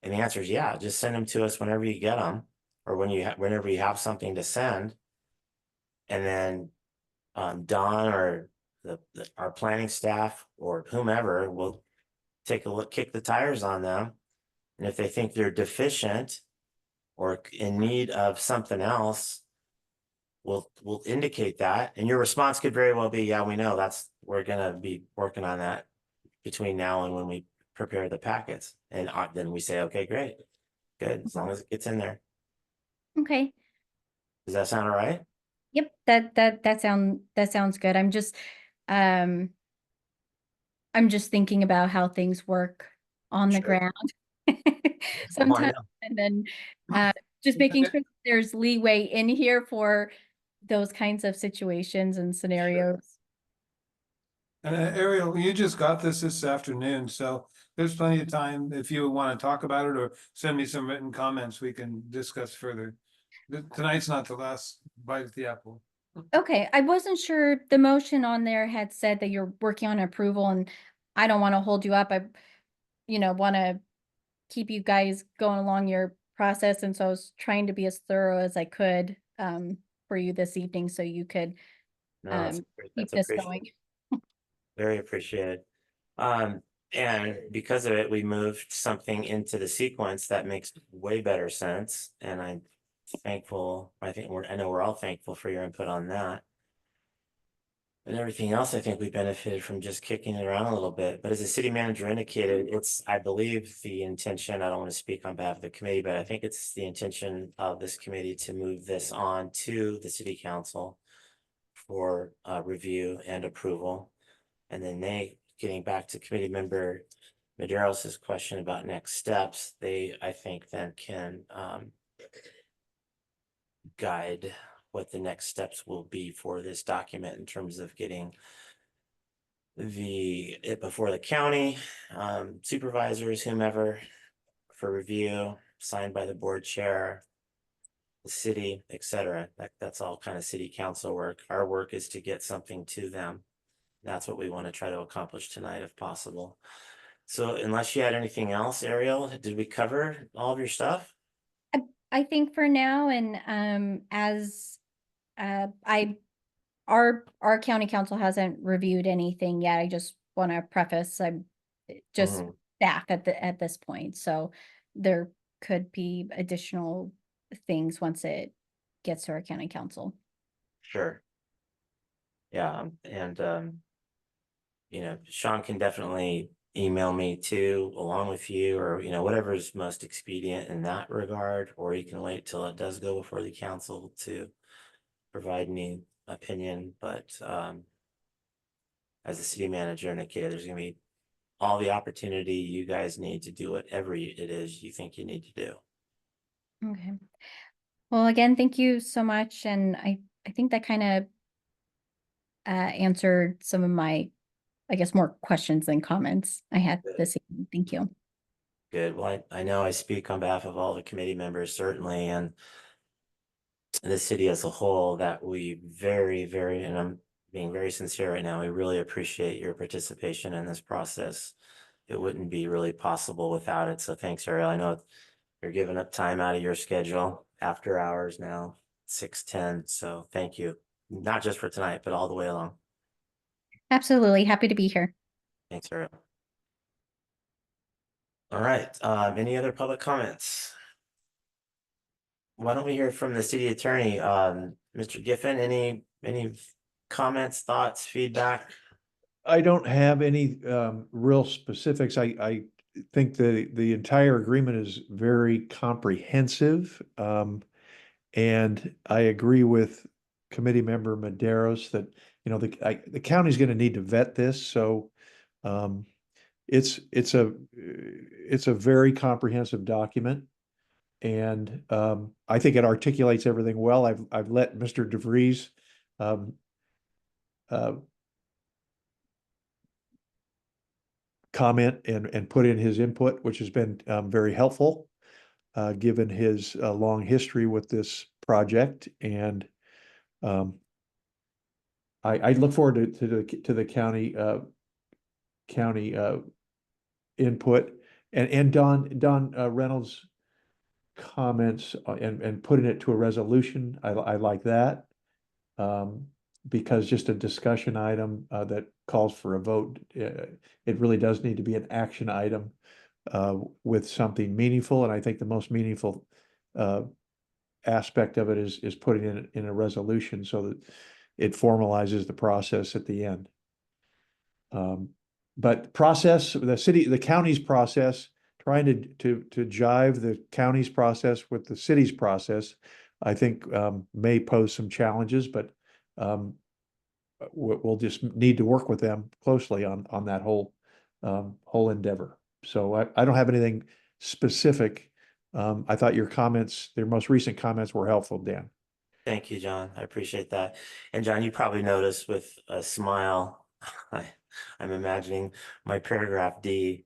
And the answer is yeah. Just send them to us whenever you get them, or whenever you have something to send, and then Don or our planning staff or whomever will take a look, kick the tires on them. And if they think they're deficient or in need of something else, we'll indicate that. And your response could very well be, yeah, we know we're gonna be working on that between now and when we prepare the packets. And then we say, okay, great, good, as long as it gets in there. Okay. Does that sound all right? Yep. That sounds good. I'm just thinking about how things work on the Sure. ground Oh, I sometimes, know. and then just making sure there's leeway in here for those kinds of situations and scenarios. And Ariel, you just got this afternoon, so there's plenty of time if you want to talk about it or send me some written comments, we can discuss further. Tonight's not the last bite at the apple. Okay, I wasn't sure, the motion on there had said that you're working on approval, and I don't want to hold you up. I, want to keep you guys going along your process, and so I was trying to be as thorough as I could for you this evening, so you could No, that's great. keep That's this appreciated. going. Very appreciated. And because of it, we moved something into the sequence that makes way better sense. And I'm thankful. I know we're all thankful for your input on that. And everything else, I think we benefited from just kicking it around a little bit. But as the city manager indicated, it's, I believe, the intention, I don't want to speak on behalf of the committee, but I think it's the intention of this committee to move this on to the city council for review and approval. And then they, getting back to committee member Maderos' question about next steps, they, I think, then can guide what the next steps will be for this document in terms of getting it before the county supervisors, whomever, for review, signed by the board chair, the city, etc. That's all kind of city council work. Our work is to get something to them. That's what we want to try to accomplish tonight if possible. So unless you had anything else, Ariel, did we cover all of your stuff? I think for now, and as our county council hasn't reviewed anything yet. I just want to preface, I'm just Mhm. staff at this point, so there could be additional things once it gets to our county council. Sure. Yeah, and Sean can definitely email me too, along with you, or whatever is most expedient in that regard, or you can wait till it does go before the council to provide any opinion. But as the city manager indicated, there's gonna be all the opportunity you guys need to do whatever it is you think you need to do. Okay. Well, again, thank you so much, and I think that kind of answered some of my, I guess, more questions than comments I had this evening. Thank you. Good. Well, I know I speak on behalf of all the committee members, certainly, and the city as a whole, that we very, and I'm being very sincere right now, we really appreciate your participation in this process. It wouldn't be really possible without it. So thanks, Ariel. I know you're giving up time out of your schedule after hours now, 6:10. So thank you, not just for tonight, but all the way along. Absolutely. Happy to be here. Thanks, Ariel. All right, any other public comments? Why don't we hear from the city attorney, Mr. Giffen, any comments, thoughts, feedback? I don't have any real specifics. I think the entire agreement is very comprehensive. And I agree with committee member Maderos that, the county's gonna need to vet this, so it's a very comprehensive document. And I think it articulates everything well. I've let Mr. DeVries um uh comment and put in his input, which has been very helpful, given his long history with this project. And I look forward to the county input and Don Reynolds' comments and putting it to a resolution. I like that. Because just a discussion item that calls for a vote, it really does need to be an action item with something meaningful. And I think the most meaningful aspect of it is putting it in a resolution so that it formalizes the process at the end. But the county's process, trying to jive the county's process with the city's process, I think may pose some challenges, but we'll just need to work with them closely on that whole endeavor. So I don't have anything specific. I thought your most recent comments were helpful, Dan. Thank you, John. I appreciate that. And John, you probably noticed with a smile, I'm imagining my paragraph D,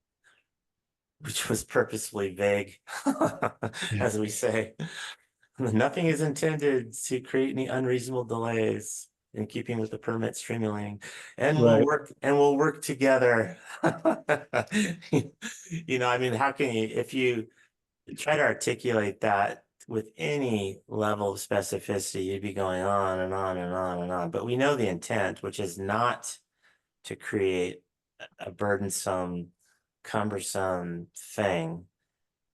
which was purposefully vague, as we say. Nothing is intended to create any unreasonable delays in keeping with the permit streamlining, and Right. we'll work together. I mean, how can you, if you try to articulate that with any level of specificity, you'd be going on and on and on and on. But we know the intent, which is not to create a burdensome, cumbersome thing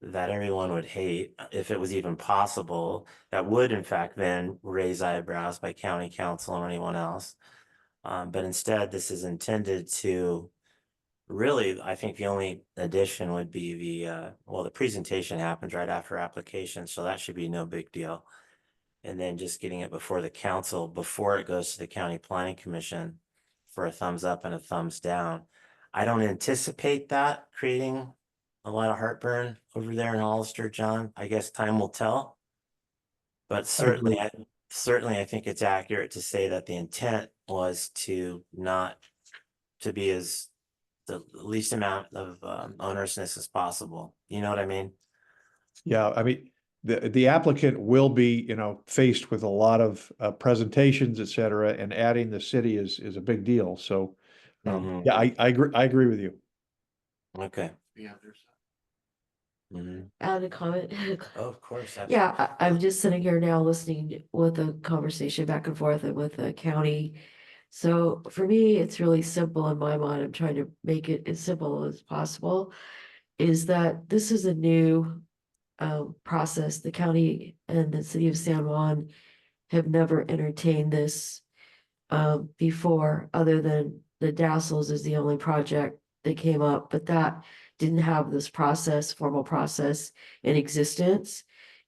that everyone would hate, if it was even possible, that would in fact then raise eyebrows by county council or anyone else. But instead, this is intended to really, I think the only addition would be the presentation happens right after application, so that should be no big deal. And then just getting it before the council, before it goes to the county planning commission for a thumbs up and a thumbs down. I don't anticipate that creating a lot of heartburn over there in Hollister, John. I guess time will tell. But certainly, I think it's accurate to say that the intent was to not, to be as the least amount of onerousness as possible. You know what I mean? Yeah, I mean, the applicant will be, faced with a lot of presentations, et cetera, and adding the city is a big deal. So, Mhm. yeah, I agree with you. Okay. Yeah, there's. Mhm. Add a comment. Oh, of course. Yeah, I'm just sitting here now listening with the conversation back and forth and with the county. So for me, it's really simple in my mind. I'm trying to make it as simple as possible. Is that this is a new process. The county and the city of San Juan have never entertained this before, other than the Dassels is the only project that came up, but that didn't have this formal process in existence.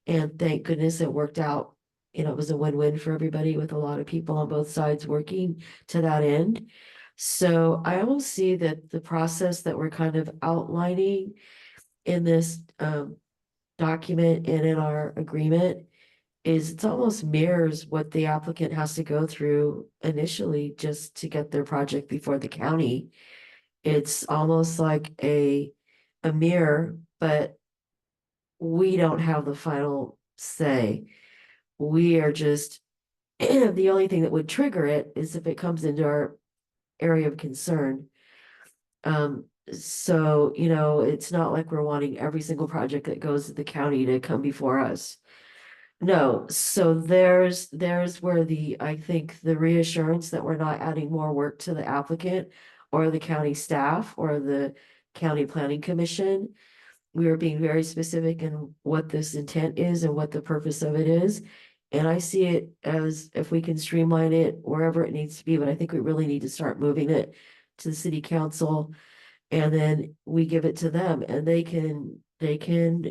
And thank goodness it worked out. It was a win-win for everybody with a lot of people on both sides working to that end. So I almost see that the process that we're kind of outlining in this document and in our agreement is it's almost mirrors what the applicant has to go through initially just to get their project before the county. It's almost like a mirror, but we don't have the final say. We are just, the only thing that would trigger it is if it comes into our area of concern. So, it's not like we're wanting every single project that goes to the county to come before us. No, so there's where I think the reassurance that we're not adding more work to the applicant or the county staff or the county planning commission. We are being very specific in what this intent is and what the purpose of it is. And I see it as if we can streamline it wherever it needs to be, but I think we really need to start moving it to the city council. And then we give it to them and they can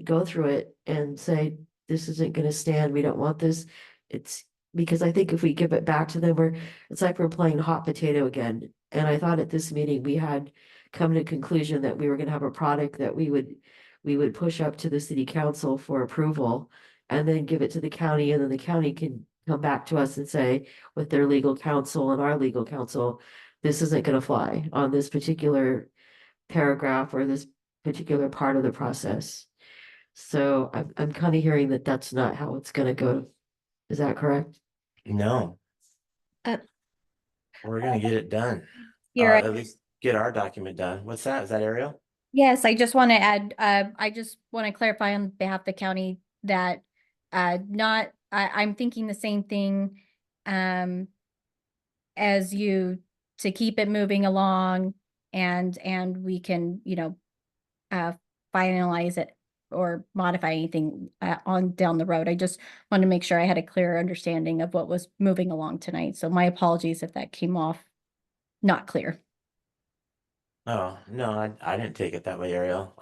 go through it and say, this isn't gonna stand, we don't want this. It's because I think if we give it back to them, it's like we're playing hot potato again. And I thought at this meeting, we had come to a conclusion that we were gonna have a product that we would push up to the city council for approval. And then give it to the county, and then the county can come back to us and say, with their legal counsel and our legal counsel, this isn't gonna fly on this particular paragraph or this particular part of the process. So I'm kind of hearing that that's not how it's gonna go. Is that correct? No. Uh, We're gonna get it done. Here, At least get our document done. What's that? Is that Ariel? yes, I just want to add, I just want to clarify on behalf of the county that I'm thinking the same thing as you, to keep it moving along and we can, finalize it or modify anything on down the road. I just wanted to make sure I had a clearer understanding of what was moving along tonight. So my apologies if that came off not clear. Oh, no, I didn't take it that way, Ariel.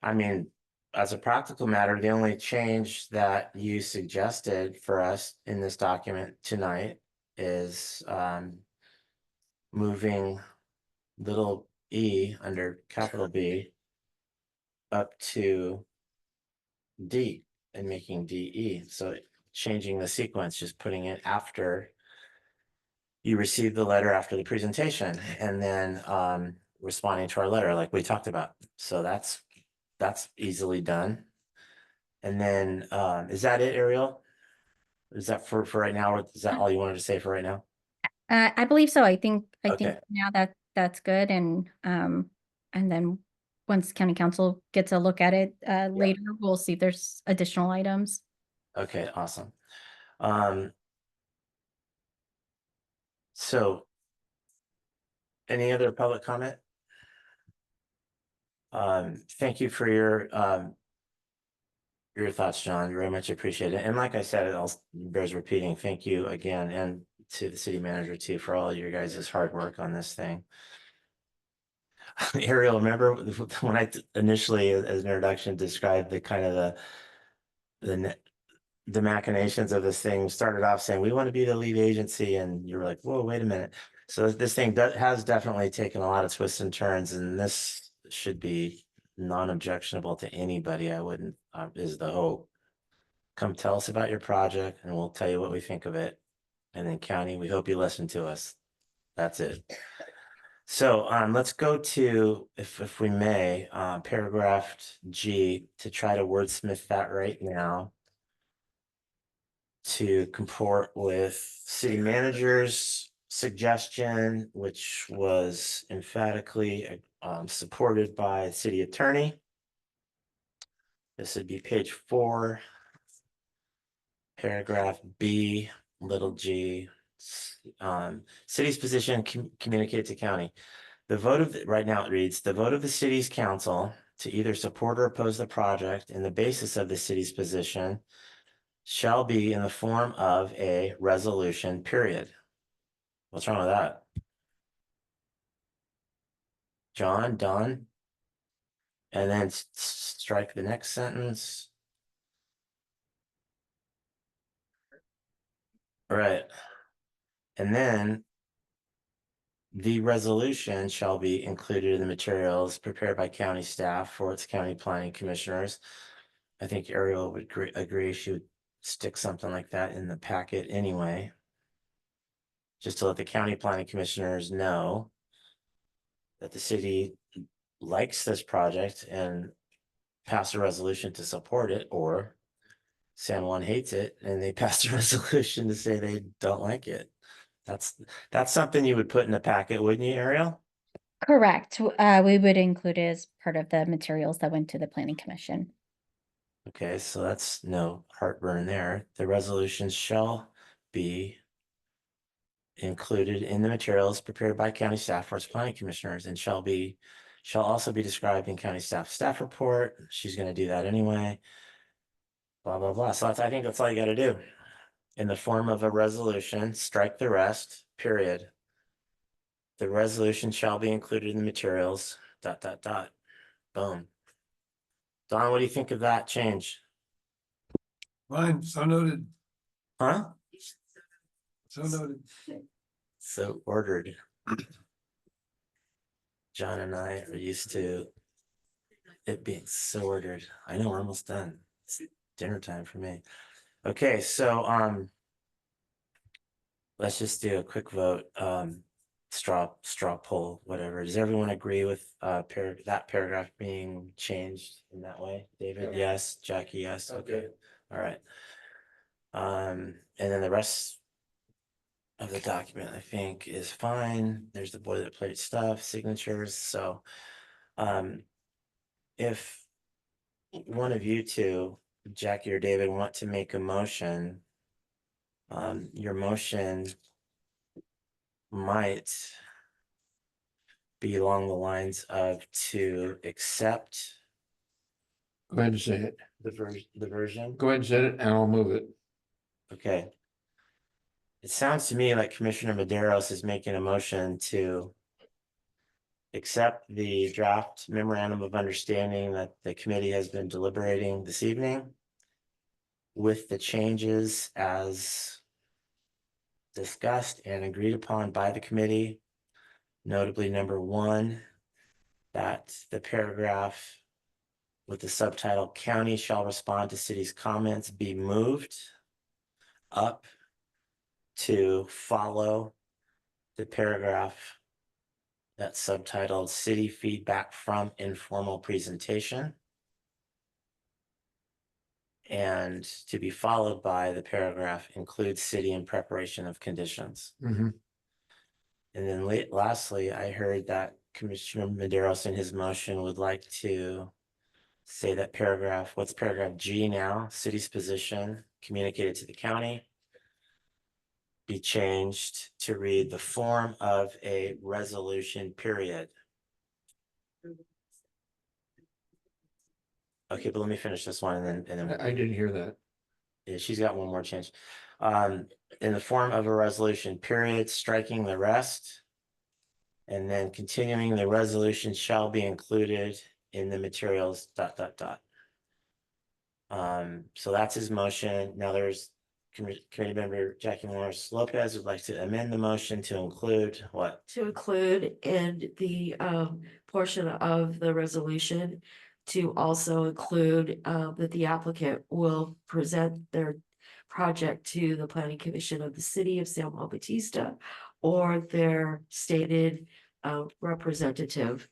I mean, as a practical matter, the only change that you suggested for us in this document tonight is moving little e under capital B up to D and making DE. So changing the sequence, just putting it after you receive the letter after the presentation and then responding to our letter like we talked about. So that's easily done. And then is that it, Ariel? Is that for right now, or is that all you wanted to say for right now? I believe so. I think Okay. now that's good. And then once county council gets a look at it later, we'll see if there's additional items. Okay, awesome. So any other public comment? Thank you for your thoughts, John. Very much appreciate it. And like I said, it all bears repeating. Thank you again. And to the city manager too for all your guys' hard work on this thing. Ariel, remember when I initially, as an introduction, described the kind of the machinations of this thing, started off saying we want to be the lead agency, and you were like, whoa, wait a minute. So this thing has definitely taken a lot of twists and turns, and this should be non-objectionable to anybody. I wouldn't, is the hope. Come tell us about your project and we'll tell you what we think of it. And then county, we hope you listen to us. That's it. So let's go to, if we may, paragraph G, to try to wordsmith that right now to comport with city manager's suggestion, which was emphatically supported by city attorney. This would be page 4, paragraph B, little g. City's position communicated to county. The vote of, right now it reads, the vote of the city's council to either support or oppose the project and the basis of the city's position shall be in the form of a resolution, period. What's wrong with that? John, done. And then strike the next sentence. All right. And then the resolution shall be included in the materials prepared by county staff for its county planning commissioners. I think Ariel would agree she would stick something like that in the packet anyway. Just to let the county planning commissioners know that the city likes this project and pass a resolution to support it, or San Juan hates it and they passed a resolution to say they don't like it. That's something you would put in the packet, wouldn't you, Ariel? Correct. We would include it as part of the materials that went to the planning commission. Okay, so that's no heartburn there. The resolution shall be included in the materials prepared by county staff for its planning commissioners and shall also be described in county staff report. She's gonna do that anyway. Blah, blah, blah. So I think that's all you gotta do. In the form of a resolution, strike the rest, period. The resolution shall be included in the materials, ... Boom. Don, what do you think of that change? Fine, so noted, Huh? so noted. So ordered. John and I are used to it being so ordered. I know we're almost done. It's dinner time for me. Okay, so let's just do a quick vote. Straw poll, whatever. Does everyone agree with that paragraph being changed in that way? David, yes. Jackie, yes. Okay. All right. And then the rest of the document, I think, is fine. There's the boilerplate stuff, signatures. So if one of you two, Jackie or David, want to make a motion, your motion might be along the lines of to accept Go ahead and say it. the version. Go ahead and say it and I'll move it. Okay. It sounds to me like Commissioner Maderos is making a motion to accept the draft memorandum of understanding that the committee has been deliberating this evening with the changes as discussed and agreed upon by the committee. Notably, number 1, that the paragraph with the subtitle "County shall respond to city's comments" be moved up to follow the paragraph that's subtitled "City Feedback from Informal Presentation," and to be followed by the paragraph "Includes city in preparation of conditions." Mhm. And then lastly, I heard that Commissioner Maderos in his motion would like to say that paragraph, what's paragraph G now, city's position communicated to the county, be changed to read the form of a resolution, period. Okay, but let me finish this one and then I didn't hear that. Yeah, she's got one more change. In the form of a resolution, period, striking the rest. And then continuing, the resolution shall be included in the materials, dot, dot, dot. So that's his motion. Now there's committee member Jackie Morris Lopez would like to amend the motion to include what? To include in the portion of the resolution to also include that the applicant will present their project to the planning commission of the city of San Juan Bautista or their stated representative.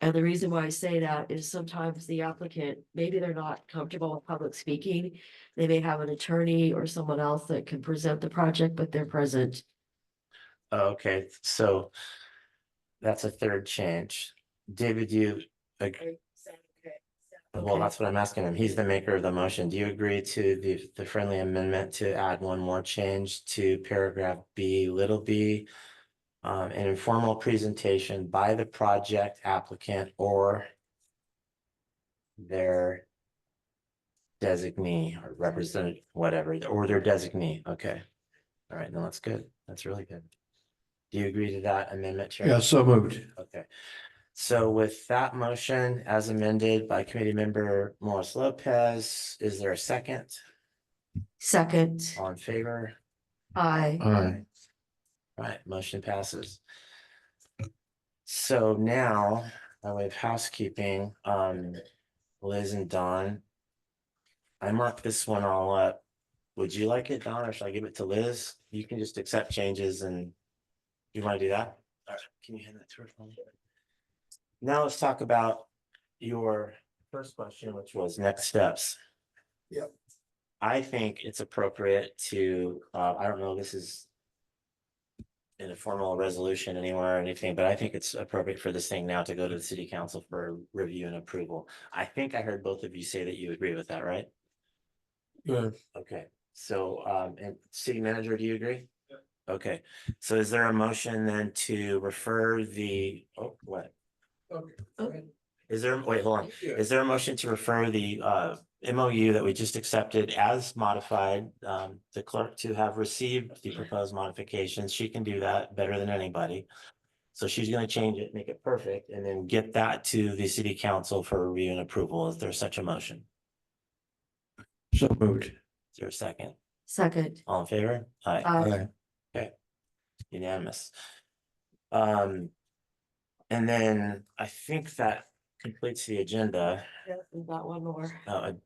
And the reason why I say that is sometimes the applicant, maybe they're not comfortable with public speaking. They may have an attorney or someone else that can present the project, but they're present. Okay, so that's a third change. David, do you agree? Well, Okay. that's what I'm asking him. He's the maker of the motion. Do you agree to the friendly amendment to add one more change to paragraph B, little b? An informal presentation by the project applicant or their designee or representative, whatever, or their designee. Okay. All right, no, that's good. That's really good. Do you agree to that amendment, Chair? Yeah, so moved. Okay. So with that motion as amended by committee member Morris Lopez, is there a second? Second, All in favor? aye. Aye. Right, motion passes. So now, by way of housekeeping, Liz and Don. I marked this one all up. Would you like it, Don, or should I give it to Liz? You can just accept changes and you want to do that? All right, can you hand that to her for me? Now let's talk about your first question, which was next steps. Yep. I think it's appropriate to, I don't know, this is in a formal resolution anywhere or anything, but I think it's appropriate for this thing now to go to the city council for review and approval. I think I heard both of you say that you agree with that, right? Yeah. Okay, so, and city manager, do you agree? Okay, so is there a motion then to refer the, oh, what? Okay. Is there, wait, hold on, is there a motion to refer the MOU that we just accepted as modified, the clerk to have received the proposed modifications? She can do that better than anybody. So she's gonna change it, make it perfect, and then get that to the city council for review and approval. Is there such a motion? So moved. Is there a second? Second, All in favor? Aye. aye. Okay. Unanimous. And then I think that completes the agenda. We've got one more.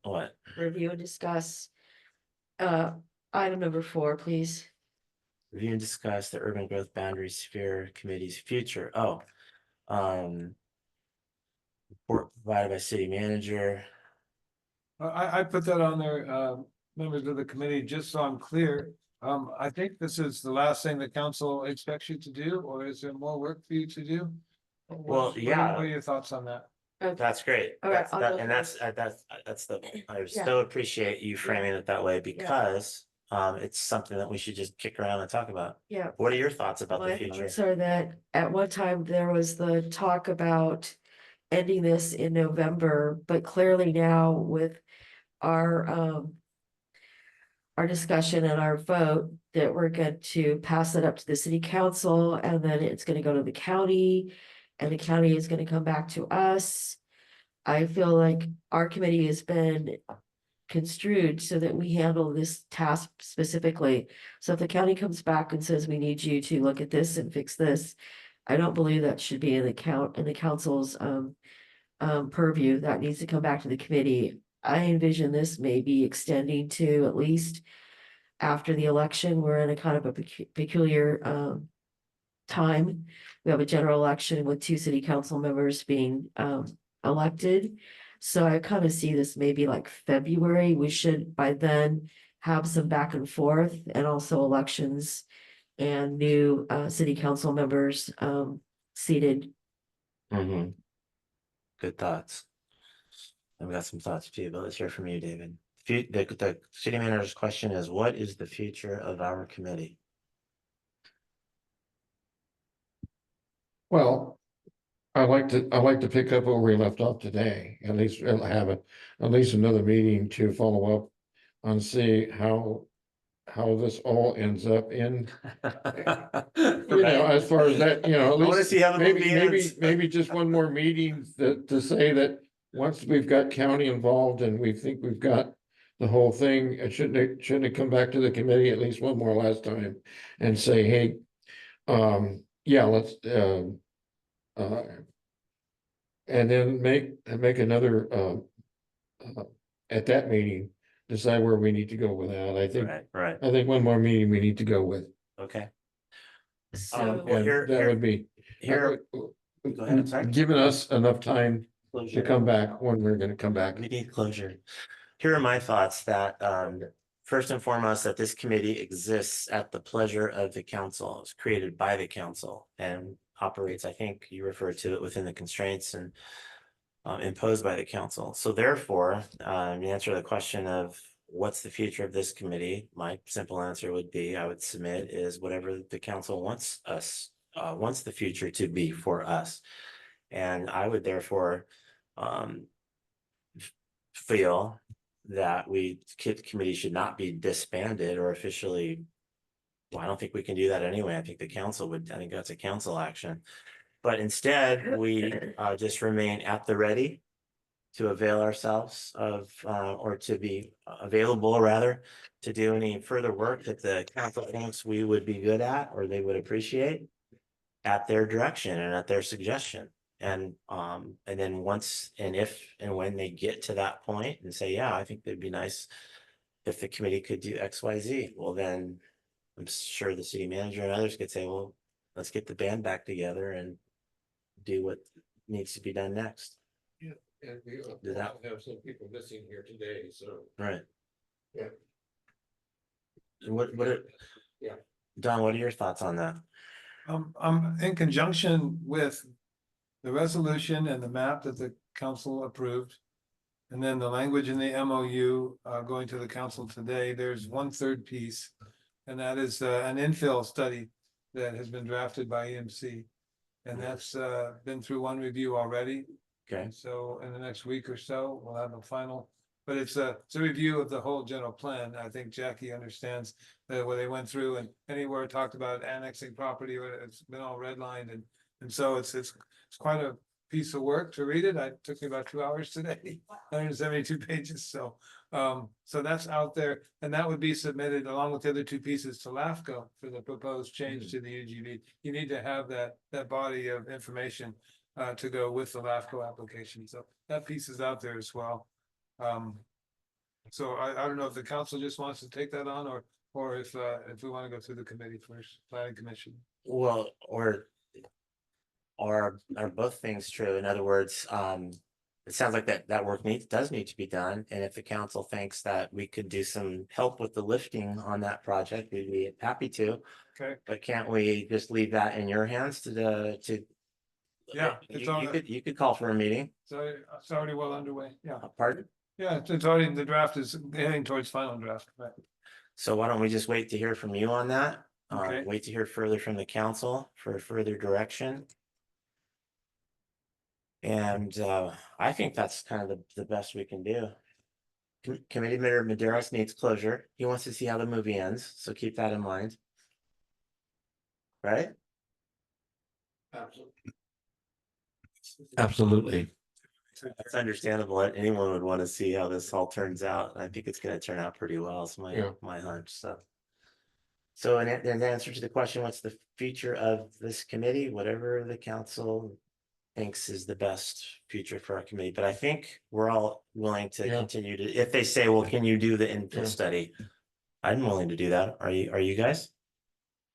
What? Review and discuss. Item number 4, please. Review and discuss the urban growth boundary sphere committee's future. Oh. Report provided by city manager. I put that on there, members of the committee, just so I'm clear. I think this is the last thing the council expects you to do, or is there more work for you to do? Well, What yeah. are your thoughts on that? That's great. All right, That's, I'll that, go and that's the, I Yeah. so appreciate you framing it that way because it's something that we should just kick around and talk about. Yeah. What are your thoughts about the My future? thoughts are that at one time there was the talk about ending this in November, but clearly now with our discussion and our vote that we're going to pass it up to the city council and then it's going to go to the county and the county is going to come back to us. I feel like our committee has been construed so that we handle this task specifically. So if the county comes back and says, we need you to look at this and fix this, I don't believe that should be in the council's purview. That needs to come back to the committee. I envision this maybe extending to at least after the election. We're in a kind of a peculiar time. We have a general election with 2 city council members being elected. So I kind of see this maybe like February. We should by then have some back and forth and also elections and new city council members seated. Mm-hmm. Good thoughts. I've got some thoughts too, but let's hear from you, David. The city manager's question is, what is the future of our committee? Well, I like to pick up where we left off today, at least have at least another meeting to follow up on see how this all ends up in, you know, as far as that, you know, at I wanna least see how the maybe, movie maybe, ends. maybe just one more meeting to say that once we've got county involved and we think we've got the whole thing, shouldn't it come back to the committee at least one more last time and say, hey, yeah, let's, uh, and then make another, at that meeting, decide where we need to go with that. Right, I think one more meeting we need to go with. okay. So, Well, And here, that would be. here, Go ahead, I'm sorry. Giving us enough time to closure. come back when we're gonna come back. We need closure. Here are my thoughts that, first and foremost, that this committee exists at the pleasure of the council. It's created by the council and operates, I think you referred to it, within the constraints and imposed by the council. So therefore, the answer to the question of what's the future of this committee, my simple answer would be, I would submit, is whatever the council wants wants the future to be for us. And I would therefore feel that committee should not be disbanded or officially. Well, I don't think we can do that anyway. I think the council would, I think that's a council action. But instead, we just remain at the ready to avail ourselves of, or to be available rather, to do any further work that the council thinks we would be good at or they would appreciate at their direction and at their suggestion. And then once, and if, and when they get to that point and say, yeah, I think it'd be nice if the committee could do X, Y, Z, well, then I'm sure the city manager and others could say, well, let's get the band back together and do what needs to be done next. And we Did that- have some people missing here today, so. Right. Yeah. And what, Yeah. Don, what are your thoughts on that? In conjunction with the resolution and the map that the council approved. And then the language in the MOU going to the council today, there's 1/3 piece. And that is an infill study that has been drafted by EMC. And that's been through one review already. Okay, And so in the next week or so, we'll have a final, but it's a review of the whole general plan. I think Jackie understands that where they went through and anywhere it talked about annexing property, or it's been all redlined and so it's quite a piece of work to read it. It took me about 2 hours today, 172 pages. So that's out there and that would be submitted along with the other 2 pieces to LAFCO for the proposed change to the UGB. You need to have that body of information to go with the LAFCO application. So that piece is out there as well. So I don't know if the council just wants to take that on or if we want to go through the committee first, planning commission. well, or are both things true? In other words, it sounds like that work does need to be done. And if the council thinks that we could do some help with the lifting on that project, we'd be happy to. Okay. But can't we just leave that in your hands to Yeah, it's on you could call for a meeting. So it's already well underway. Yeah. Pardon? Yeah, it's already, the draft is heading towards final draft, right? So why don't we just wait to hear from you on that? Okay. Wait to hear further from the council for further direction. And I think that's kind of the best we can do. Committee member Maderos needs closure. He wants to see how the movie ends, so keep that in mind. Right? Absolutely. That's understandable. Anyone would want to see how this all turns out. I think it's going to turn out pretty well. It's Yeah. my hunch. So in answer to the question, what's the future of this committee? Whatever the council thinks is the best future for our committee. But I think we're all willing to Yeah. continue to, if they say, well, can you do the infill study? I'm willing to do that. Are you guys?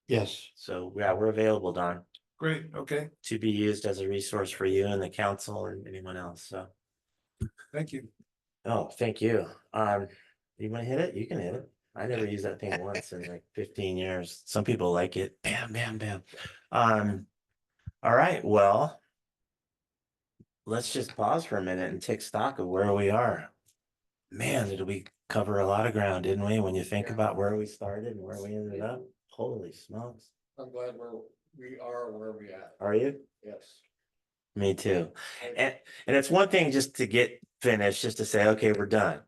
Yes. So yeah, we're available, Don, Great, okay, to be used as a resource for you and the council and anyone else. So, thank you. oh, thank you. You want to hit it? You can hit it. I never used that thing once in like 15 years. Some people like it. Bam, bam, bam. All right, well, let's just pause for a minute and take stock of where we are. Man, did we cover a lot of ground, didn't we? When you think about where we started and where we ended up, holy smokes. I'm glad we are where we at. Are you? Yes. Me too. And it's one thing just to get finished, just to say, okay, we're done.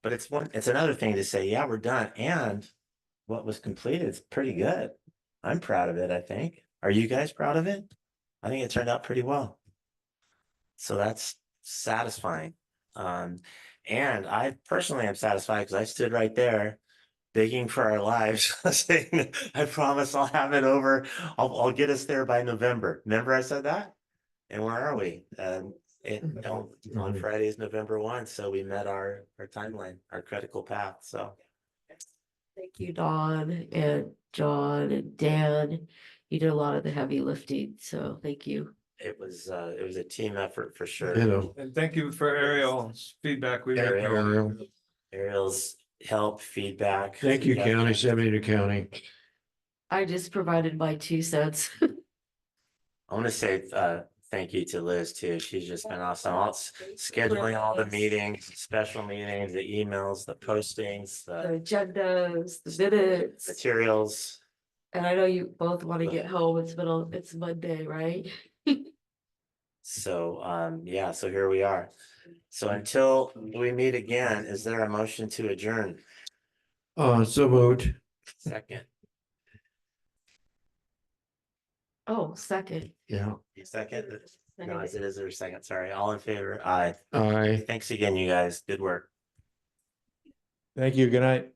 But it's another thing to say, yeah, we're done, and what was completed is pretty good. I'm proud of it, I think. Are you guys proud of it? I think it turned out pretty well. So that's satisfying. And I personally am satisfied because I stood right there begging for our lives, saying, I promise I'll have it over. I'll get us there by November. Remember I said that? And where are we? On Friday is November 1, so we met our timeline, our critical path, so. Thank you, Dawn and John and Dan. You did a lot of the heavy lifting, so thank you. It was a team effort for sure. You know, And thank you for Ariel's feedback. We got Ariel's help, feedback. thank you, County, 72 County. I just provided my 2 cents. I want to say thank you to Liz too. She's just been awesome. Scheduling all the meetings, special meetings, the emails, the postings, The the agendas, the minutes, materials. and I know you both want to get home. It's Monday, right? So yeah, so here we are. So until we meet again, is there a motion to adjourn? So moved. Second. Oh, second. Yeah. Second? No, is there a second? Sorry, all in favor? Aye. Aye. Thanks again, you guys. Good work. Thank you. Good night.